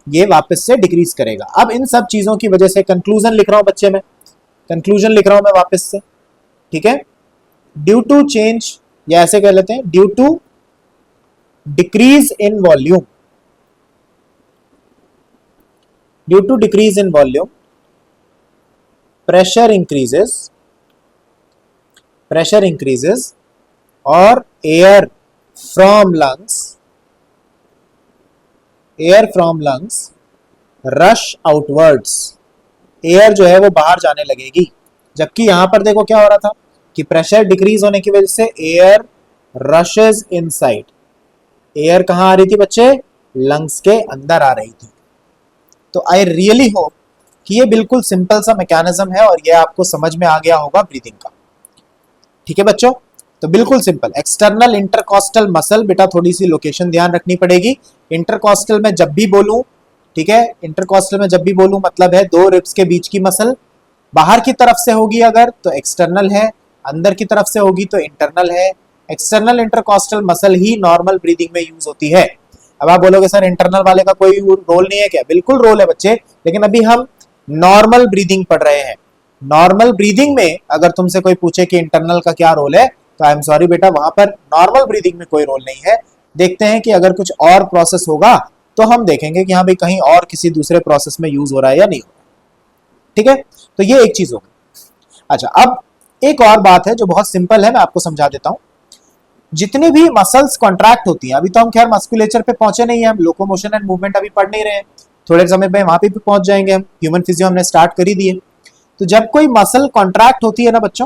S1: ये वापस से डिक्रीज करेगा। अब इन सब चीजों की वजह से कंक्लूजन लिख रहा हूं बच्चे, में कंक्लूजन लिख रहा हूं मैं वापस से, ठीक है। ड्यू टू चेंज, या ऐसे कह लेते हैं, due to decrease in volume, due to decrease in volume pressure increases और air from lungs rush outwards, air जो है वो बाहर जाने लगेगी। जबकि यहां पर देखो क्या हो रहा था कि प्रेशर डिक्रीज होने की वजह से एयर रशेस इनसाइड, एयर कहां आ रही थी बच्चे, लंग्स के अंदर आ रही थी। तो आई रियली होप कि ये बिल्कुल सिंपल सा मैकेनिज्म है और ये आपको समझ में आ गया होगा ब्रीदिंग का, ठीक है बच्चों। तो बिल्कुल सिंपल, एक्सटर्नल इंटरकॉस्टल मसल, बेटा थोड़ी सी लोकेशन ध्यान रखनी पड़ेगी। इंटरकॉस्टल में जब भी बोलूं, ठीक है, इंटरकॉस्टल में जब भी बोलूं मतलब है दो रिब्स के बीच की मसल, बाहर की तरफ से होगी अगर तो एक्सटर्नल है, अंदर की तरफ से होगी तो इंटरनल है। एक्सटर्नल इंटरकॉस्टल मसल ही नॉर्मल ब्रीदिंग में यूज होती है। अब आप बोलोगे सर इंटरनल वाले का कोई रोल नहीं है क्या? बिल्कुल रोल है बच्चे, लेकिन अभी हम नॉर्मल ब्रीदिंग पढ़ रहे हैं। नॉर्मल ब्रीदिंग में अगर तुमसे कोई पूछे कि इंटरनल का क्या रोल है, तो आई एम सॉरी बेटा, वहां पर नॉर्मल ब्रीदिंग में कोई रोल नहीं है। देखते हैं कि अगर कुछ और प्रोसेस होगा तो हम देखेंगे कि हाँ भाई कहीं और किसी दूसरे प्रोसेस में यूज हो रहा है या नहीं हो रहा, ठीक है। तो ये एक चीज होगी। अच्छा, अब एक और बात है जो बहुत सिंपल है, मैं आपको समझा देता हूं। जितनी भी मसल्स कॉन्ट्रैक्ट होती हैं, अभी तो हम खैर मस्कुलेचर पे पहुंचे नहीं है, हम लोकोमोशन एंड मूवमेंट अभी पढ़ नहीं रहे हैं, थोड़े समय में वहां पे भी पहुंच जाएंगे हम, ह्यूमन फिजियो हमने स्टार्ट कर ही दिए। तो जब कोई मसल कॉन्ट्रैक्ट होती है ना बच्चों,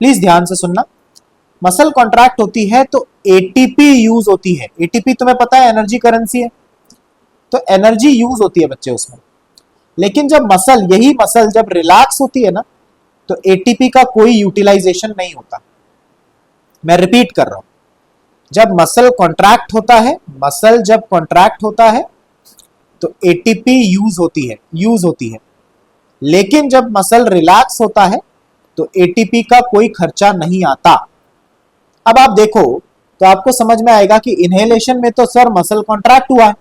S1: प्लीज ध्यान से सुनना, मसल कॉन्ट्रैक्ट होती है तो एटीपी यूज होती है। एटीपी तुम्हें पता है एनर्जी करेंसी है, तो एनर्जी यूज होती है बच्चे उसमें। लेकिन जब मसल, यही मसल जब रिलैक्स होती है ना, तो एटीपी का कोई यूटिलाइजेशन नहीं होता। मैं रिपीट कर रहा हूं, जब मसल कॉन्ट्रैक्ट होता है, मसल जब कॉन्ट्रैक्ट होता है तो एटीपी यूज होती है। लेकिन जब मसल रिलैक्स होता है तो एटीपी का कोई खर्चा नहीं आता। अब आप देखो तो आपको समझ में आएगा कि इनहेलेशन में तो सर मसल कॉन्ट्रैक्ट हुआ है,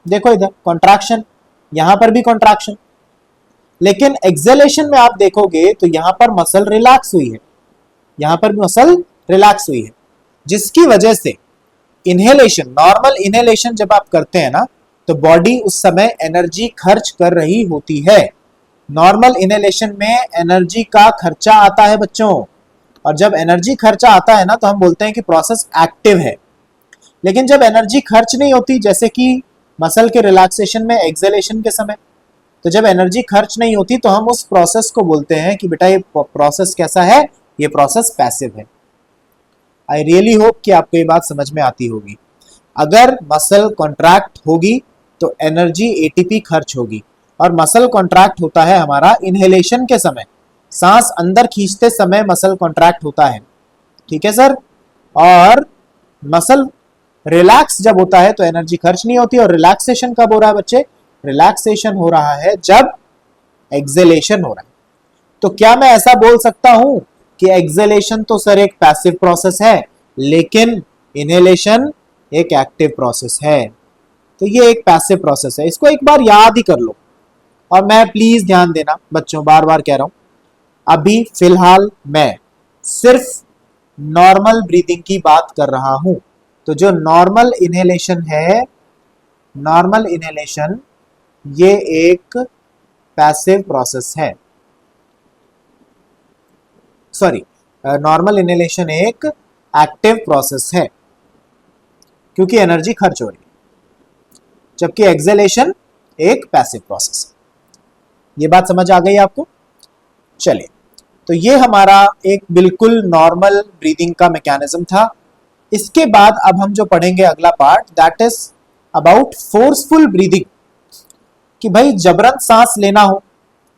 S1: देखो इधर कॉन्ट्रैक्शन, यहां पर भी कॉन्ट्रैक्शन। लेकिन एक्सेलेशन में आप देखोगे तो यहां पर मसल रिलैक्स हुई है, यहां पर भी मसल रिलैक्स हुई है, जिसकी वजह से इनहेलेशन, नॉर्मल इनहेलेशन जब आप करते हैं ना, तो बॉडी उस समय एनर्जी खर्च कर रही होती है। नॉर्मल इनहेलेशन में एनर्जी का खर्चा आता है बच्चों, और जब एनर्जी खर्चा आता है ना तो हम बोलते हैं कि प्रोसेस एक्टिव है। लेकिन जब एनर्जी खर्च नहीं होती, जैसे कि मसल के रिलैक्सेशन में, एक्सेलेशन के समय, तो जब एनर्जी खर्च नहीं होती तो हम उस प्रोसेस को बोलते हैं कि बेटा ये प्रोसेस कैसा है, ये प्रोसेस पैसिव है। आई रियली होप कि आपको ये बात समझ में आती होगी। अगर मसल कॉन्ट्रैक्ट होगी तो एनर्जी एटीपी खर्च होगी, और मसल कॉन्ट्रैक्ट होता है हमारा इनहेलेशन के समय, सांस अंदर खींचते समय मसल कॉन्ट्रैक्ट होता है, ठीक है सर। और मसल रिलैक्स जब होता है तो एनर्जी खर्च नहीं होती। और रिलैक्सेशन कब हो रहा है बच्चे? रिलैक्सेशन हो रहा है जब एक्सेलेशन हो रहा है। तो क्या मैं ऐसा बोल सकता हूं कि एक्सेलेशन तो सर एक पैसिव प्रोसेस है, लेकिन इनहेलेशन एक एक्टिव प्रोसेस है? तो ये एक पैसिव प्रोसेस है, इसको एक बार याद ही कर लो। और मैं प्लीज ध्यान देना बच्चों, बार बार कह रहा हूं, अभी फिलहाल मैं सिर्फ नॉर्मल ब्रीदिंग की बात कर रहा हूं। तो जो नॉर्मल इनहेलेशन है, नॉर्मल इनहेलेशन ये एक पैसिव प्रोसेस है, सॉरी, नॉर्मल इनहेलेशन एक एक्टिव प्रोसेस है क्योंकि एनर्जी खर्च हो रही है, जबकि एक्सेलेशन एक पैसिव प्रोसेस है। ये बात समझ आ गई आपको? चलिए, तो ये हमारा एक बिल्कुल नॉर्मल ब्रीदिंग का मैकेनिज्म था। इसके बाद अब हम जो पढ़ेंगे अगला part, that is about forceful breathing, कि भाई जबरन सांस लेना हो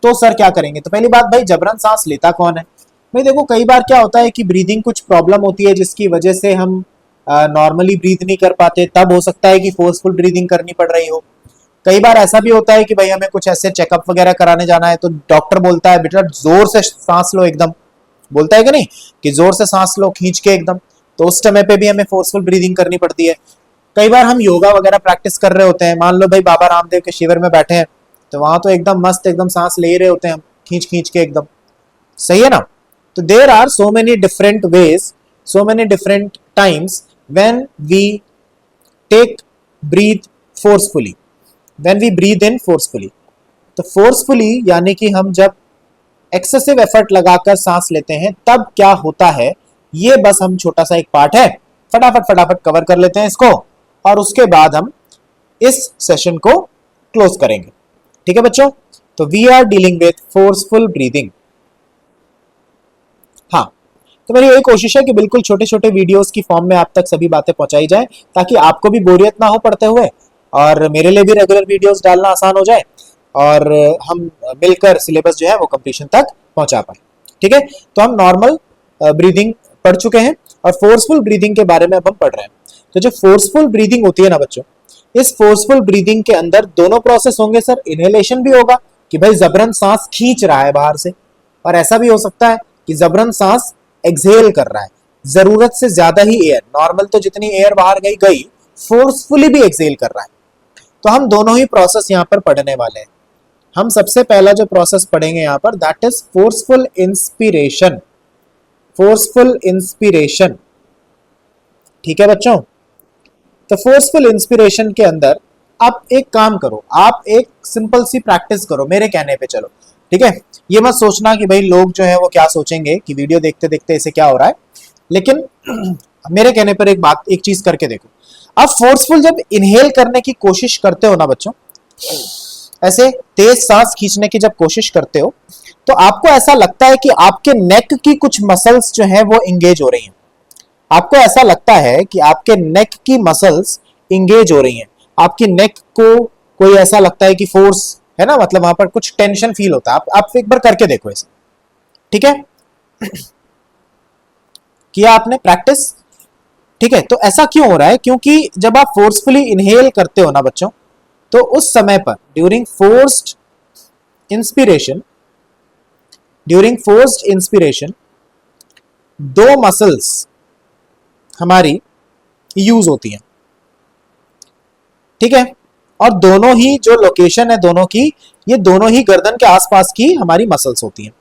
S1: तो सर क्या करेंगे। तो पहली बात, भाई जबरन सांस लेता कौन है? भाई देखो, कई बार क्या होता है कि ब्रीदिंग कुछ प्रॉब्लम होती है जिसकी वजह से हम नॉर्मली ब्रीथ नहीं कर पाते, तब हो सकता है कि फोर्सफुल ब्रीदिंग करनी पड़ रही हो। कई बार ऐसा भी होता है कि भाई हमें कुछ ऐसे चेकअप वगैरह कराने जाना है, तो डॉक्टर बोलता है बेटा जोर से सांस लो एकदम, बोलता है कि नहीं कि जोर से सांस लो खींच के एकदम, तो उस समय पे भी हमें फोर्सफुल ब्रीदिंग करनी पड़ती है। कई बार हम योगा वगैरह प्रैक्टिस कर रहे होते हैं, मान लो भाई बाबा रामदेव के शिविर में बैठे हैं, तो वहां तो एकदम मस्त एकदम सांस ले रहे होते हैं हम खींच खींच के एकदम, सही है ना। तो there are so many different ways, so many different times when we take breath forcefully, when we breathe in forcefully. तो फोर्सफुली यानी कि हम जब एक्सेसिव एफर्ट लगाकर सांस लेते हैं तब क्या होता है, ये बस हम छोटा सा एक पार्ट है, फटाफट फटाफट कवर कर लेते हैं इसको, और उसके बाद हम इस सेशन को क्लोज करेंगे। ठीक है बच्चों, तो we are dealing with forceful breathing. हाँ, तो मेरी यही कोशिश है कि बिल्कुल छोटे छोटे वीडियोस की फॉर्म में आप तक सभी बातें पहुंचाई जाए, ताकि आपको भी बोरियत ना हो पढ़ते हुए, और मेरे लिए भी रेगुलर वीडियोस डालना आसान हो जाए, और हम मिलकर सिलेबस जो है वो कंप्लीशन तक पहुंचा पाए। ठीक है, तो हम नॉर्मल ब्रीदिंग पढ़ चुके हैं और फोर्सफुल ब्रीदिंग के बारे में अब हम पढ़ रहे हैं। तो जो फोर्सफुल ब्रीदिंग होती है ना बच्चों, इस फोर्सफुल ब्रीदिंग के अंदर दोनों प्रोसेस होंगे सर। इनहेलेशन भी होगा कि भाई जबरन सांस खींच रहा है बाहर से, और ऐसा भी हो सकता है कि जबरन सांस एक्सहेल कर रहा है, जरूरत से ज्यादा ही एयर, नॉर्मल तो जितनी एयर बाहर गई गई, फोर्सफुली भी एक्सहेल कर रहा है। तो हम दोनों ही प्रोसेस यहाँ पर पढ़ने वाले हैं। हम सबसे पहला जो प्रोसेस पढ़ेंगे यहाँ पर, that is forceful inspiration. Forceful inspiration, ठीक है बच्चों। तो फोर्सफुल इंस्पिरेशन के अंदर आप एक काम करो, आप एक सिंपल सी प्रैक्टिस करो मेरे कहने पे, चलो ठीक है। ये मत सोचना कि भाई लोग जो है वो क्या सोचेंगे कि वीडियो देखते देखते इसे क्या हो रहा है, लेकिन मेरे कहने पर एक बात, एक चीज करके देखो। आप फोर्सफुल जब इनहेल करने की कोशिश करते हो ना बच्चों, ऐसे तेज सांस खींचने की जब कोशिश करते हो, तो आपको ऐसा लगता है कि आपके नेक की कुछ मसल्स जो है वो इंगेज हो रही हैं। आपको ऐसा लगता है कि आपके नेक की मसल्स इंगेज हो रही हैं, आपकी नेक को कोई ऐसा लगता है कि फोर्स है ना, मतलब वहां पर कुछ टेंशन फील होता है। आप एक बार करके देखो ऐसे, ठीक है। किया आपने प्रैक्टिस, ठीक है। तो ऐसा क्यों हो रहा है, क्योंकि जब आप फोर्सफुली इनहेल करते हो ना बच्चों, तो उस समय पर ड्यूरिंग फोर्स्ड इंस्पिरेशन दो मसल्स हमारी यूज होती हैं, ठीक है। और दोनों ही जो लोकेशन है दोनों की, ये दोनों ही गर्दन के आसपास की हमारी मसल्स होती हैं।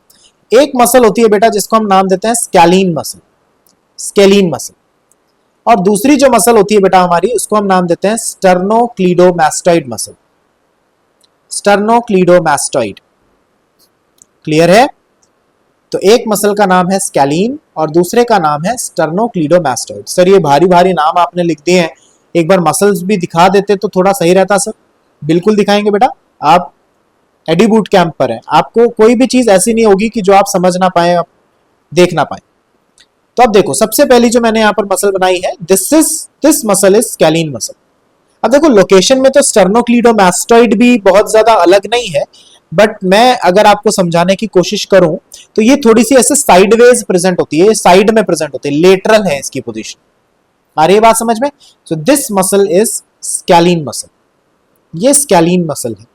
S1: एक मसल होती है बेटा जिसको हम नाम देते हैं स्कैलीन मसल, स्केलीन मसल, और दूसरी जो मसल होती है बेटा हमारी, उसको हम नाम देते हैं स्टर्नोक्लीडोमास्टॉइड मसल, स्टर्नोक्लीडोमास्टॉइड। क्लियर है। तो एक मसल का नाम है स्कैलीन और दूसरे का नाम है स्टर्नोक्लीडोमास्टॉइड। सर ये भारी भारी नाम आपने लिख दिए हैं, एक बार मसल्स भी दिखा देते तो थोड़ा सही रहता सर। बिल्कुल दिखाएंगे बेटा, आप एडी बूट कैंप पर हैं, आपको कोई भी चीज ऐसी नहीं होगी कि जो आप समझ ना पाए, आप देख ना पाए। तो अब देखो, सबसे पहली जो मैंने यहाँ पर मसल बनाई है, this muscle is scalene muscle. अब देखो लोकेशन में तो स्टर्नोक्लीडोमास्टॉइड भी बहुत ज्यादा अलग नहीं है, बट मैं अगर आपको समझाने की कोशिश करूं तो ये थोड़ी सी ऐसे साइडवेज प्रेजेंट होती है, साइड में प्रेजेंट होती है, लेटरल है इसकी पोजीशन। आ रही है बात समझ में। So this muscle is scalene muscle, ये स्कैलीन मसल है,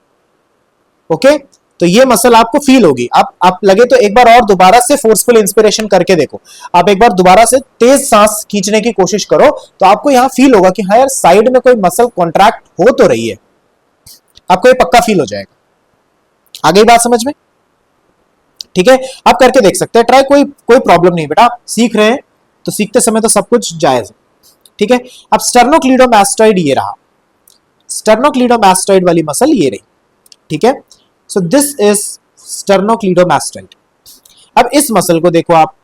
S1: ओके। तो ये मसल आपको फील होगी। आप लगे तो एक बार और दोबारा से फोर्सफुल इंस्पिरेशन करके देखो, आप एक बार दोबारा से तेज सांस खींचने की कोशिश करो, तो आपको यहां फील होगा कि हाँ यार साइड में कोई मसल कॉन्ट्रैक्ट हो तो रही है, आपको ये पक्का फील हो जाएगा। आ गई बात समझ में, ठीक है। आप करके देख सकते हैं ट्राई, कोई प्रॉब्लम नहीं बेटा, आप सीख रहे हैं तो सीखते समय तो सब कुछ जायज है, ठीक है। अब स्टर्नोक्लीडोमास्टॉइड ये रहा, स्टर्नोक्लीडोमास्टॉइड वाली मसल ये रही, ठीक है। So this is sternocleidomastoid. अब इस मसल को देखो, आप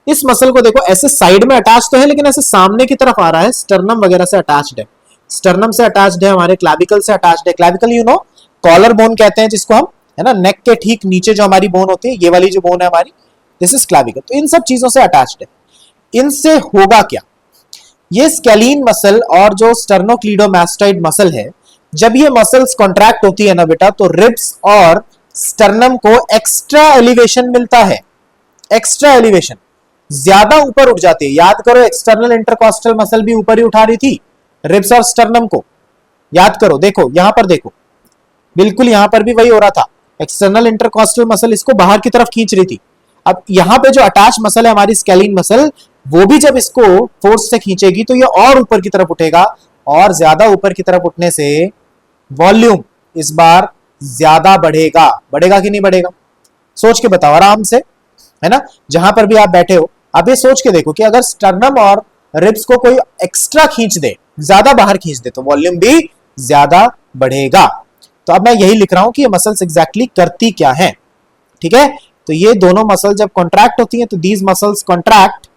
S1: इस मसल को देखो, ऐसे साइड में अटैच तो है लेकिन ऐसे सामने की तरफ आ रहा है, स्टर्नम वगैरह से अटैच्ड है, स्टर्नम से अटैच्ड है, हमारे क्लैविकल से अटैच्ड है। Clavicle you know, collar bone कहते हैं जिसको हम, है ना, नेक के ठीक नीचे जो हमारी बोन होती है, ये वाली जो बोन है हमारी, दिस इज क्लैविकल। तो इन सब चीजों से अटैच्ड है। इनसे होगा क्या, ये स्कैलीन मसल और जो स्टर्नोक्लीडोमास्टॉइड मसल है, जब ये मसल्स कॉन्ट्रैक्ट होती है ना बेटा, तो रिब्स और स्टर्नम को एक्स्ट्रा एलिवेशन मिलता है, एक्स्ट्रा एलिवेशन। ज्यादा ऊपर उठ जाती है। याद करो, एक्सटर्नल इंटरकॉस्टल मसल भी ऊपर ही उठा रही थी रिब्स और स्टर्नम को। याद करो, देखो यहां पर देखो, बिल्कुल यहां पर भी वही हो रहा था। एक्सटर्नल इंटरकॉस्टल मसल इसको बाहर की तरफ खींच रही थी। अब यहां पे जो अटैच मसल है हमारी स्केलिन मसल, वो भी जब इसको फोर्स से खींचेगी तो ये और ऊपर की तरफ उठेगा, और ज्यादा ऊपर की तरफ उठने से वॉल्यूम इस बार ज्यादा बढ़ेगा। बढ़ेगा कि नहीं बढ़ेगा? सोच के बताओ आराम से, है ना, जहां पर भी आप बैठे हो आप ये सोच के देखो कि अगर स्टर्नम और रिब्स को कोई एक्स्ट्रा खींच दे, ज्यादा बाहर खींच दे, तो वॉल्यूम भी ज्यादा बढ़ेगा। तो अब मैं यही लिख रहा हूं कि ये मसल्स एग्जैक्टली करती क्या है। ठीक है, तो ये दोनों मसल जब कॉन्ट्रैक्ट होती हैं तो these muscles contract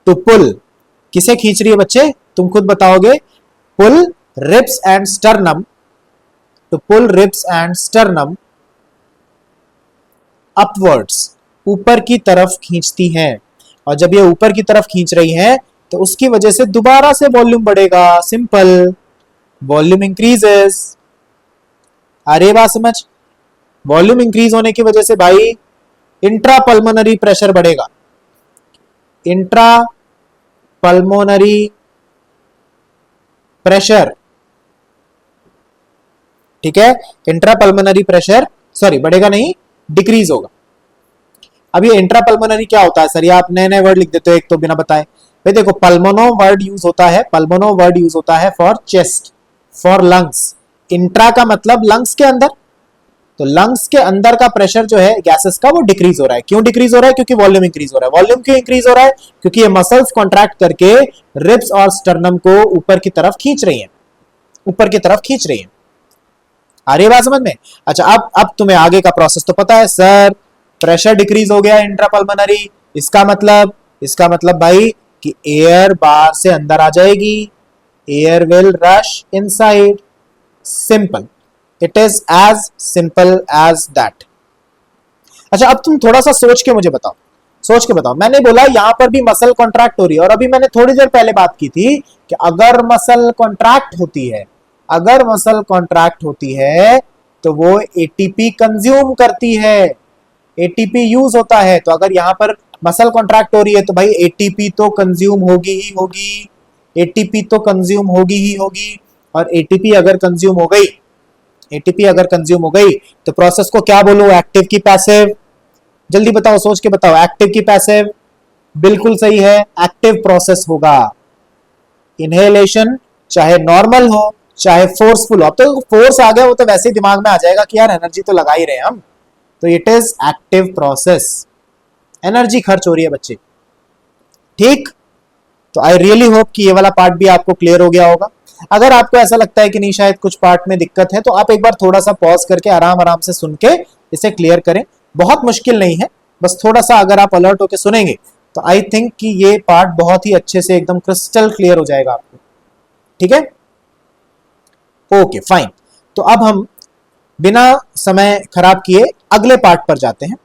S1: to pull. किसे खींच रही है बच्चे, तुम खुद बताओगे। Pull ribs and sternum, to pull ribs and sternum upwards, ऊपर की तरफ खींचती हैं। और जब ये ऊपर की तरफ खींच रही हैं तो उसकी वजह से दोबारा से वॉल्यूम बढ़ेगा। Simple, volume increases. अरे बात समझ, वॉल्यूम इंक्रीज होने की वजह से भाई इंट्रा पल्मोनरी प्रेशर बढ़ेगा। इंट्रा पल्मोनरी प्रेशर, ठीक है, इंट्रा पल्मोनरी प्रेशर सॉरी बढ़ेगा नहीं, डिक्रीज होगा। अब ये इंट्रा पल्मोनरी क्या होता है सर? ये आप नए नए वर्ड लिख देते हो एक तो बिना बताए। भाई देखो, पल्मोनो वर्ड यूज होता है, पल्मोनो वर्ड यूज होता है for chest, for lungs. Intra का मतलब लंग्स के अंदर, तो लंग्स के अंदर का प्रेशर जो है गैसेस का वो डिक्रीज हो रहा है। क्यों डिक्रीज हो रहा है? क्योंकि वॉल्यूम इंक्रीज हो रहा है। वॉल्यूम क्यों इंक्रीज हो रहा है? क्योंकि ये मसल्स कॉन्ट्रैक्ट करके रिब्स और स्टर्नम को ऊपर की तरफ खींच रही हैं, ऊपर की तरफ खींच रही हैं। आ रही है बात समझ में? अच्छा, अब तुम्हें आगे का प्रोसेस तो पता है सर। प्रेशर डिक्रीज हो गया इंट्रापल्मोनरी, इसका मतलब भाई कि एयर बाहर से अंदर आ जाएगी, air will rush inside. Simple, it is as simple as that. अच्छा, अब तुम थोड़ा सा सोच के मुझे बताओ, सोच के बताओ। मैंने बोला यहां पर भी मसल कॉन्ट्रैक्ट हो रही है, और अभी मैंने थोड़ी देर पहले बात की थी कि अगर मसल कॉन्ट्रैक्ट होती है, अगर मसल कॉन्ट्रैक्ट होती है तो वो एटीपी कंज्यूम करती है, एटीपी यूज होता है। तो अगर यहां पर मसल कॉन्ट्रैक्ट हो रही है तो भाई एटीपी तो कंज्यूम होगी ही होगी, एटीपी तो कंज्यूम होगी ही होगी। और एटीपी अगर कंज्यूम हो गई, एटीपी अगर कंज्यूम हो गई तो प्रोसेस को क्या बोलो, एक्टिव की पैसिव? जल्दी बताओ, सोच के बताओ, एक्टिव की पैसिव? बिल्कुल सही है, एक्टिव प्रोसेस होगा। इनहेलेशन चाहे नॉर्मल हो चाहे फोर्सफुल हो, अब तो फोर्स आ गया वो तो वैसे ही दिमाग में आ जाएगा कि यार एनर्जी तो लगा ही रहे हैं हम, तो it is active process. Energy खर्च हो रही है बच्चे। ठीक, तो आई रियली होप कि ये वाला पार्ट भी आपको क्लियर हो गया होगा। अगर आपको ऐसा लगता है कि नहीं शायद कुछ पार्ट में दिक्कत है, तो आप एक बार थोड़ा सा पॉज करके आराम आराम से सुन के इसे क्लियर करें। बहुत मुश्किल नहीं है, बस थोड़ा सा अगर आप अलर्ट होकर सुनेंगे तो आई थिंक कि ये पार्ट बहुत ही अच्छे से एकदम क्रिस्टल क्लियर हो जाएगा आपको। ठीक है, ओके फाइन। तो अब हम बिना समय खराब किए अगले पार्ट पर जाते हैं।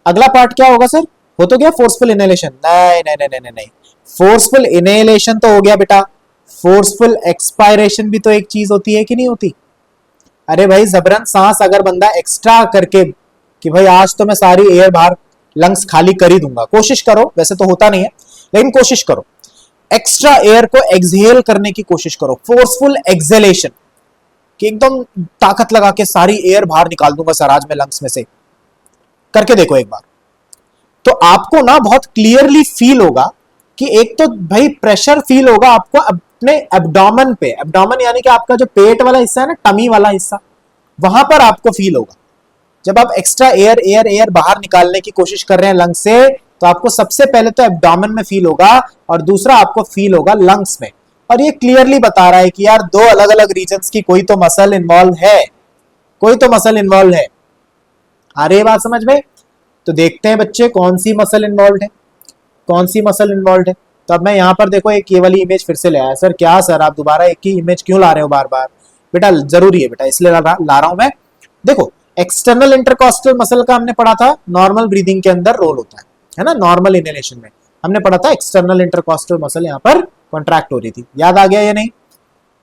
S1: अगला पार्ट क्या होगा सर? हो तो गया फोर्सफुल इनहेलेशन? नहीं नहीं नहीं नहीं नहीं, फोर्सफुल इनहेलेशन तो हो गया बेटा, फोर्सफुल एक्सपायरेशन भी तो एक चीज होती है कि नहीं होती? अरे भाई जबरन सांस अगर बंदा एक्स्ट्रा करके कि भाई आज तो मैं सारी एयर बाहर लंग्स खाली कर ही दूंगा, कोशिश करो, वैसे तो होता नहीं है लेकिन कोशिश करो, एक्स्ट्रा एयर को एक्सहेल करने की कोशिश करो, फोर्सफुल एक्सहेलेशन, कि एकदम ताकत लगा के सारी एयर बाहर निकाल दूंगा सर आज मैं लंग्स में से, करके देखो एक बार। तो आपको ना बहुत क्लियरली फील होगा कि एक तो भाई प्रेशर फील होगा आपको अपने एब्डोमेन पे, एब्डोमेन यानी कि आपका जो पेट वाला हिस्सा है ना, टमी वाला हिस्सा, वहां पर आपको फील होगा। जब आप एक्स्ट्रा एयर एयर एयर बाहर निकालने की कोशिश कर रहे हैं लंग्स से, तो आपको सबसे पहले तो एब्डोमेन में फील होगा और दूसरा आपको फील होगा लंग्स में। और ये क्लियरली बता रहा है कि यार दो अलग अलग रीजन्स की कोई तो मसल इन्वॉल्व है, कोई तो मसल इन्वॉल्व है। आ रही है बात समझ में? तो देखते हैं बच्चे कौन सी मसल इन्वॉल्व है, कौन सी मसल इन्वॉल्व है। तो अब मैं यहाँ पर देखो एक ये वाली इमेज फिर से ले आया। सर क्या सर आप दोबारा एक ही इमेज क्यों ला रहे हो बार बार? बेटा जरूरी है बेटा, इसलिए ला रहा हूं मैं। देखो, एक्सटर्नल इंटरकॉस्टल मसल का हमने पढ़ा था नॉर्मल ब्रीदिंग के अंदर रोल होता है ना, नॉर्मल इनहेलेशन में हमने पढ़ा था एक्सटर्नल इंटरकॉस्टल मसल यहाँ पर कॉन्ट्रैक्ट हो रही थी, याद आ गया या नहीं?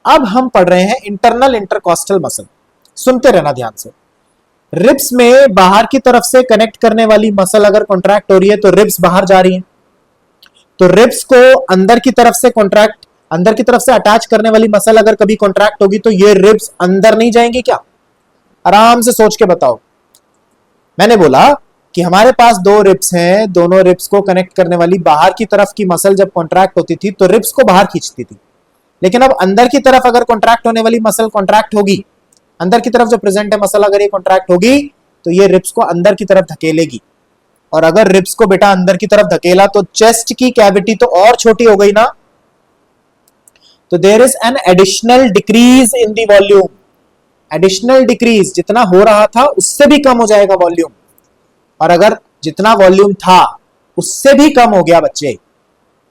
S1: अब हम पढ़ रहे हैं इंटरनल इंटरकॉस्टल मसल। सुनते रहना ध्यान से। रिब्स में बाहर की तरफ से कनेक्ट करने वाली मसल अगर कॉन्ट्रैक्ट हो रही है तो रिब्स बाहर जा रही है, तो रिब्स को अंदर की तरफ से कॉन्ट्रैक्ट, अंदर की तरफ से अटैच करने वाली मसल अगर कभी कॉन्ट्रैक्ट होगी तो ये रिब्स अंदर नहीं जाएंगी क्या? आराम से सोच के बताओ। मैंने बोला कि हमारे पास दो रिब्स हैं, दोनों रिब्स को कनेक्ट करने वाली बाहर की तरफ की मसल जब कॉन्ट्रैक्ट होती थी तो रिब्स को बाहर खींचती थी, लेकिन अब अंदर की तरफ अगर कॉन्ट्रैक्ट होने वाली मसल कॉन्ट्रैक्ट होगी, अंदर की तरफ जो प्रेजेंट है मसल अगर ये कॉन्ट्रैक्ट होगी तो ये रिब्स को अंदर की तरफ धकेलेगी, और अगर रिब्स को बेटा अंदर की तरफ धकेला तो चेस्ट की कैविटी तो और छोटी हो गई ना, तो there is an additional decrease in the volume, additional decrease, जितना हो रहा था उससे भी कम हो जाएगा वॉल्यूम, और अगर जितना वॉल्यूम था उससे भी कम हो गया बच्चे,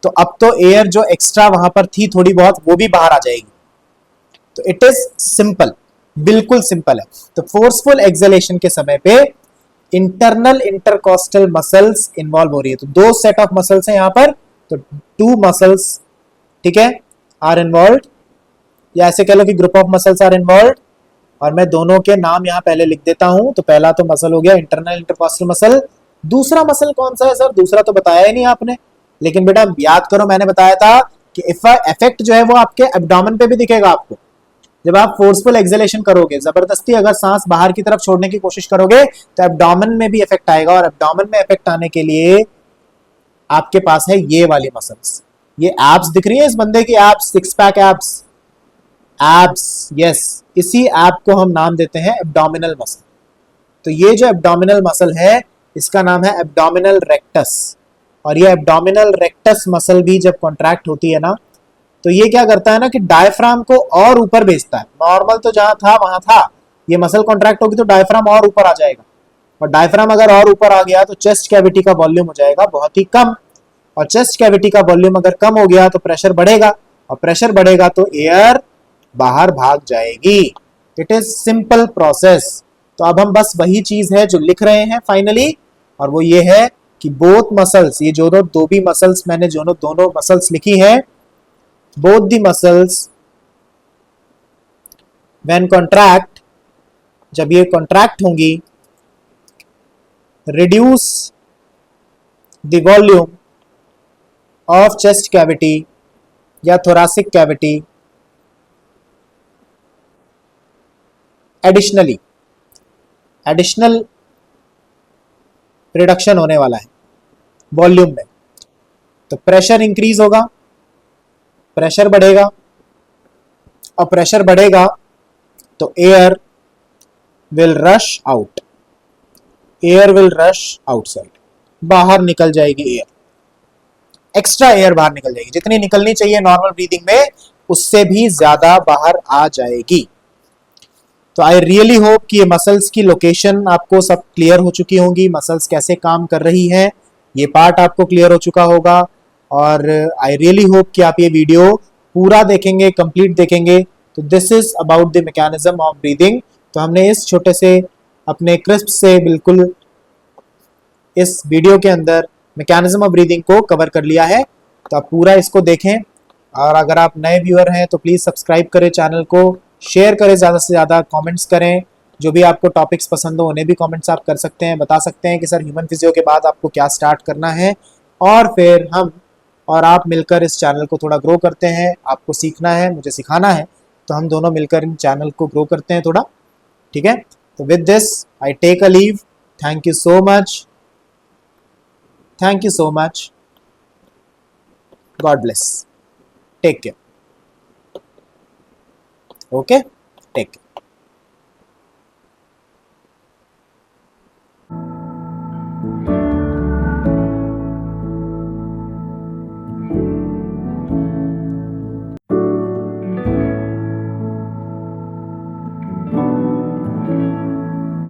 S1: तो अब तो एयर जो एक्स्ट्रा वहां पर थी थोड़ी बहुत वो भी बाहर आ जाएगी। तो इट इज सिंपल, बिल्कुल सिंपल है। तो फोर्सफुल एक्सेलेशन के समय पे इंटरनल इंटरकॉस्टल मसल्स इन्वॉल्व हो रही है, तो दो सेट ऑफ मसल्स हैं यहां पर, तो टू मसल्स, ठीक है, आर इन्वॉल्व, या ऐसे कह लो कि group of muscles are involve, और मैं दोनों के नाम यहां पहले लिख देता हूं। तो पहला तो मसल हो गया इंटरनल इंटरकॉस्टल मसल, दूसरा मसल कौन सा है सर? दूसरा तो बताया ही नहीं आपने, लेकिन बेटा याद करो, मैंने बताया था कि इफेक्ट जो है वो आपके एब्डोमेन पे भी दिखेगा आपको। जब आप फोर्सफुल एक्सेलेशन करोगे, जबरदस्ती अगर सांस बाहर की तरफ छोड़ने की कोशिश करोगे तो एब्डोमेन में भी इफेक्ट आएगा, और एब्डोमेन में इफेक्ट आने के लिए आपके पास है ये वाली मसल्स। ये एब्स दिख रही है इस बंदे की, abs, six pack abs, abs, yes, इसी एब को हम नाम देते हैं एब्डोमिनल मसल। तो ये जो एब्डोमिनल मसल है इसका नाम है एब्डोमिनल रेक्टस, और ये एब्डोमिनल रेक्टस मसल भी जब कॉन्ट्रैक्ट होती है ना तो ये क्या करता है ना कि डायफ्राम को और ऊपर भेजता है। नॉर्मल तो जहां था वहां था, ये मसल कॉन्ट्रैक्ट होगी तो डायफ्राम और ऊपर आ जाएगा, और डायफ्राम अगर और ऊपर आ गया तो चेस्ट कैविटी का वॉल्यूम हो जाएगा बहुत ही कम, और चेस्ट कैविटी का वॉल्यूम अगर कम हो गया तो प्रेशर बढ़ेगा, और प्रेशर बढ़ेगा तो एयर बाहर भाग जाएगी। It is simple process. तो अब हम बस वही चीज है जो लिख रहे हैं फाइनली, और वो ये है कि बोथ मसल्स, ये जो दो भी मसल्स मैंने जो दोनों मसल्स लिखी है, both the muscles when contract, जब ये कॉन्ट्रैक्ट होंगी, reduce the volume of chest cavity या thoracic cavity additionally, additional reduction होने वाला है वॉल्यूम में, तो प्रेशर इंक्रीज होगा, प्रेशर बढ़ेगा, और प्रेशर बढ़ेगा तो air will rush out, air will rush outside, बाहर निकल जाएगी एयर, एक्स्ट्रा एयर बाहर निकल जाएगी, जितनी निकलनी चाहिए नॉर्मल ब्रीदिंग में उससे भी ज्यादा बाहर आ जाएगी। तो आई रियली होप कि ये मसल्स की लोकेशन आपको सब क्लियर हो चुकी होंगी, मसल्स कैसे काम कर रही है ये पार्ट आपको क्लियर हो चुका होगा, और आई रियली होप कि आप ये वीडियो पूरा देखेंगे, कंप्लीट देखेंगे। तो this is about the mechanism of breathing. तो हमने इस छोटे से अपने क्रिस्प से बिल्कुल इस वीडियो के अंदर मैकेनिज्म ऑफ ब्रीदिंग को कवर कर लिया है। तो आप पूरा इसको देखें, और अगर आप नए व्यूअर हैं तो प्लीज़ सब्सक्राइब करें चैनल को, शेयर करें ज़्यादा से ज़्यादा, कमेंट्स करें, जो भी आपको टॉपिक्स पसंद हो उन्हें भी कमेंट्स आप कर सकते हैं, बता सकते हैं कि सर ह्यूमन फिजियो के बाद आपको क्या स्टार्ट करना है, और फिर हम और आप मिलकर इस चैनल को थोड़ा ग्रो करते हैं। आपको सीखना है, मुझे सिखाना है, तो हम दोनों मिलकर इन चैनल को ग्रो करते हैं थोड़ा, ठीक है। तो with this I take a leave, thank you so much, thank you so much, God bless, take care, okay, take care.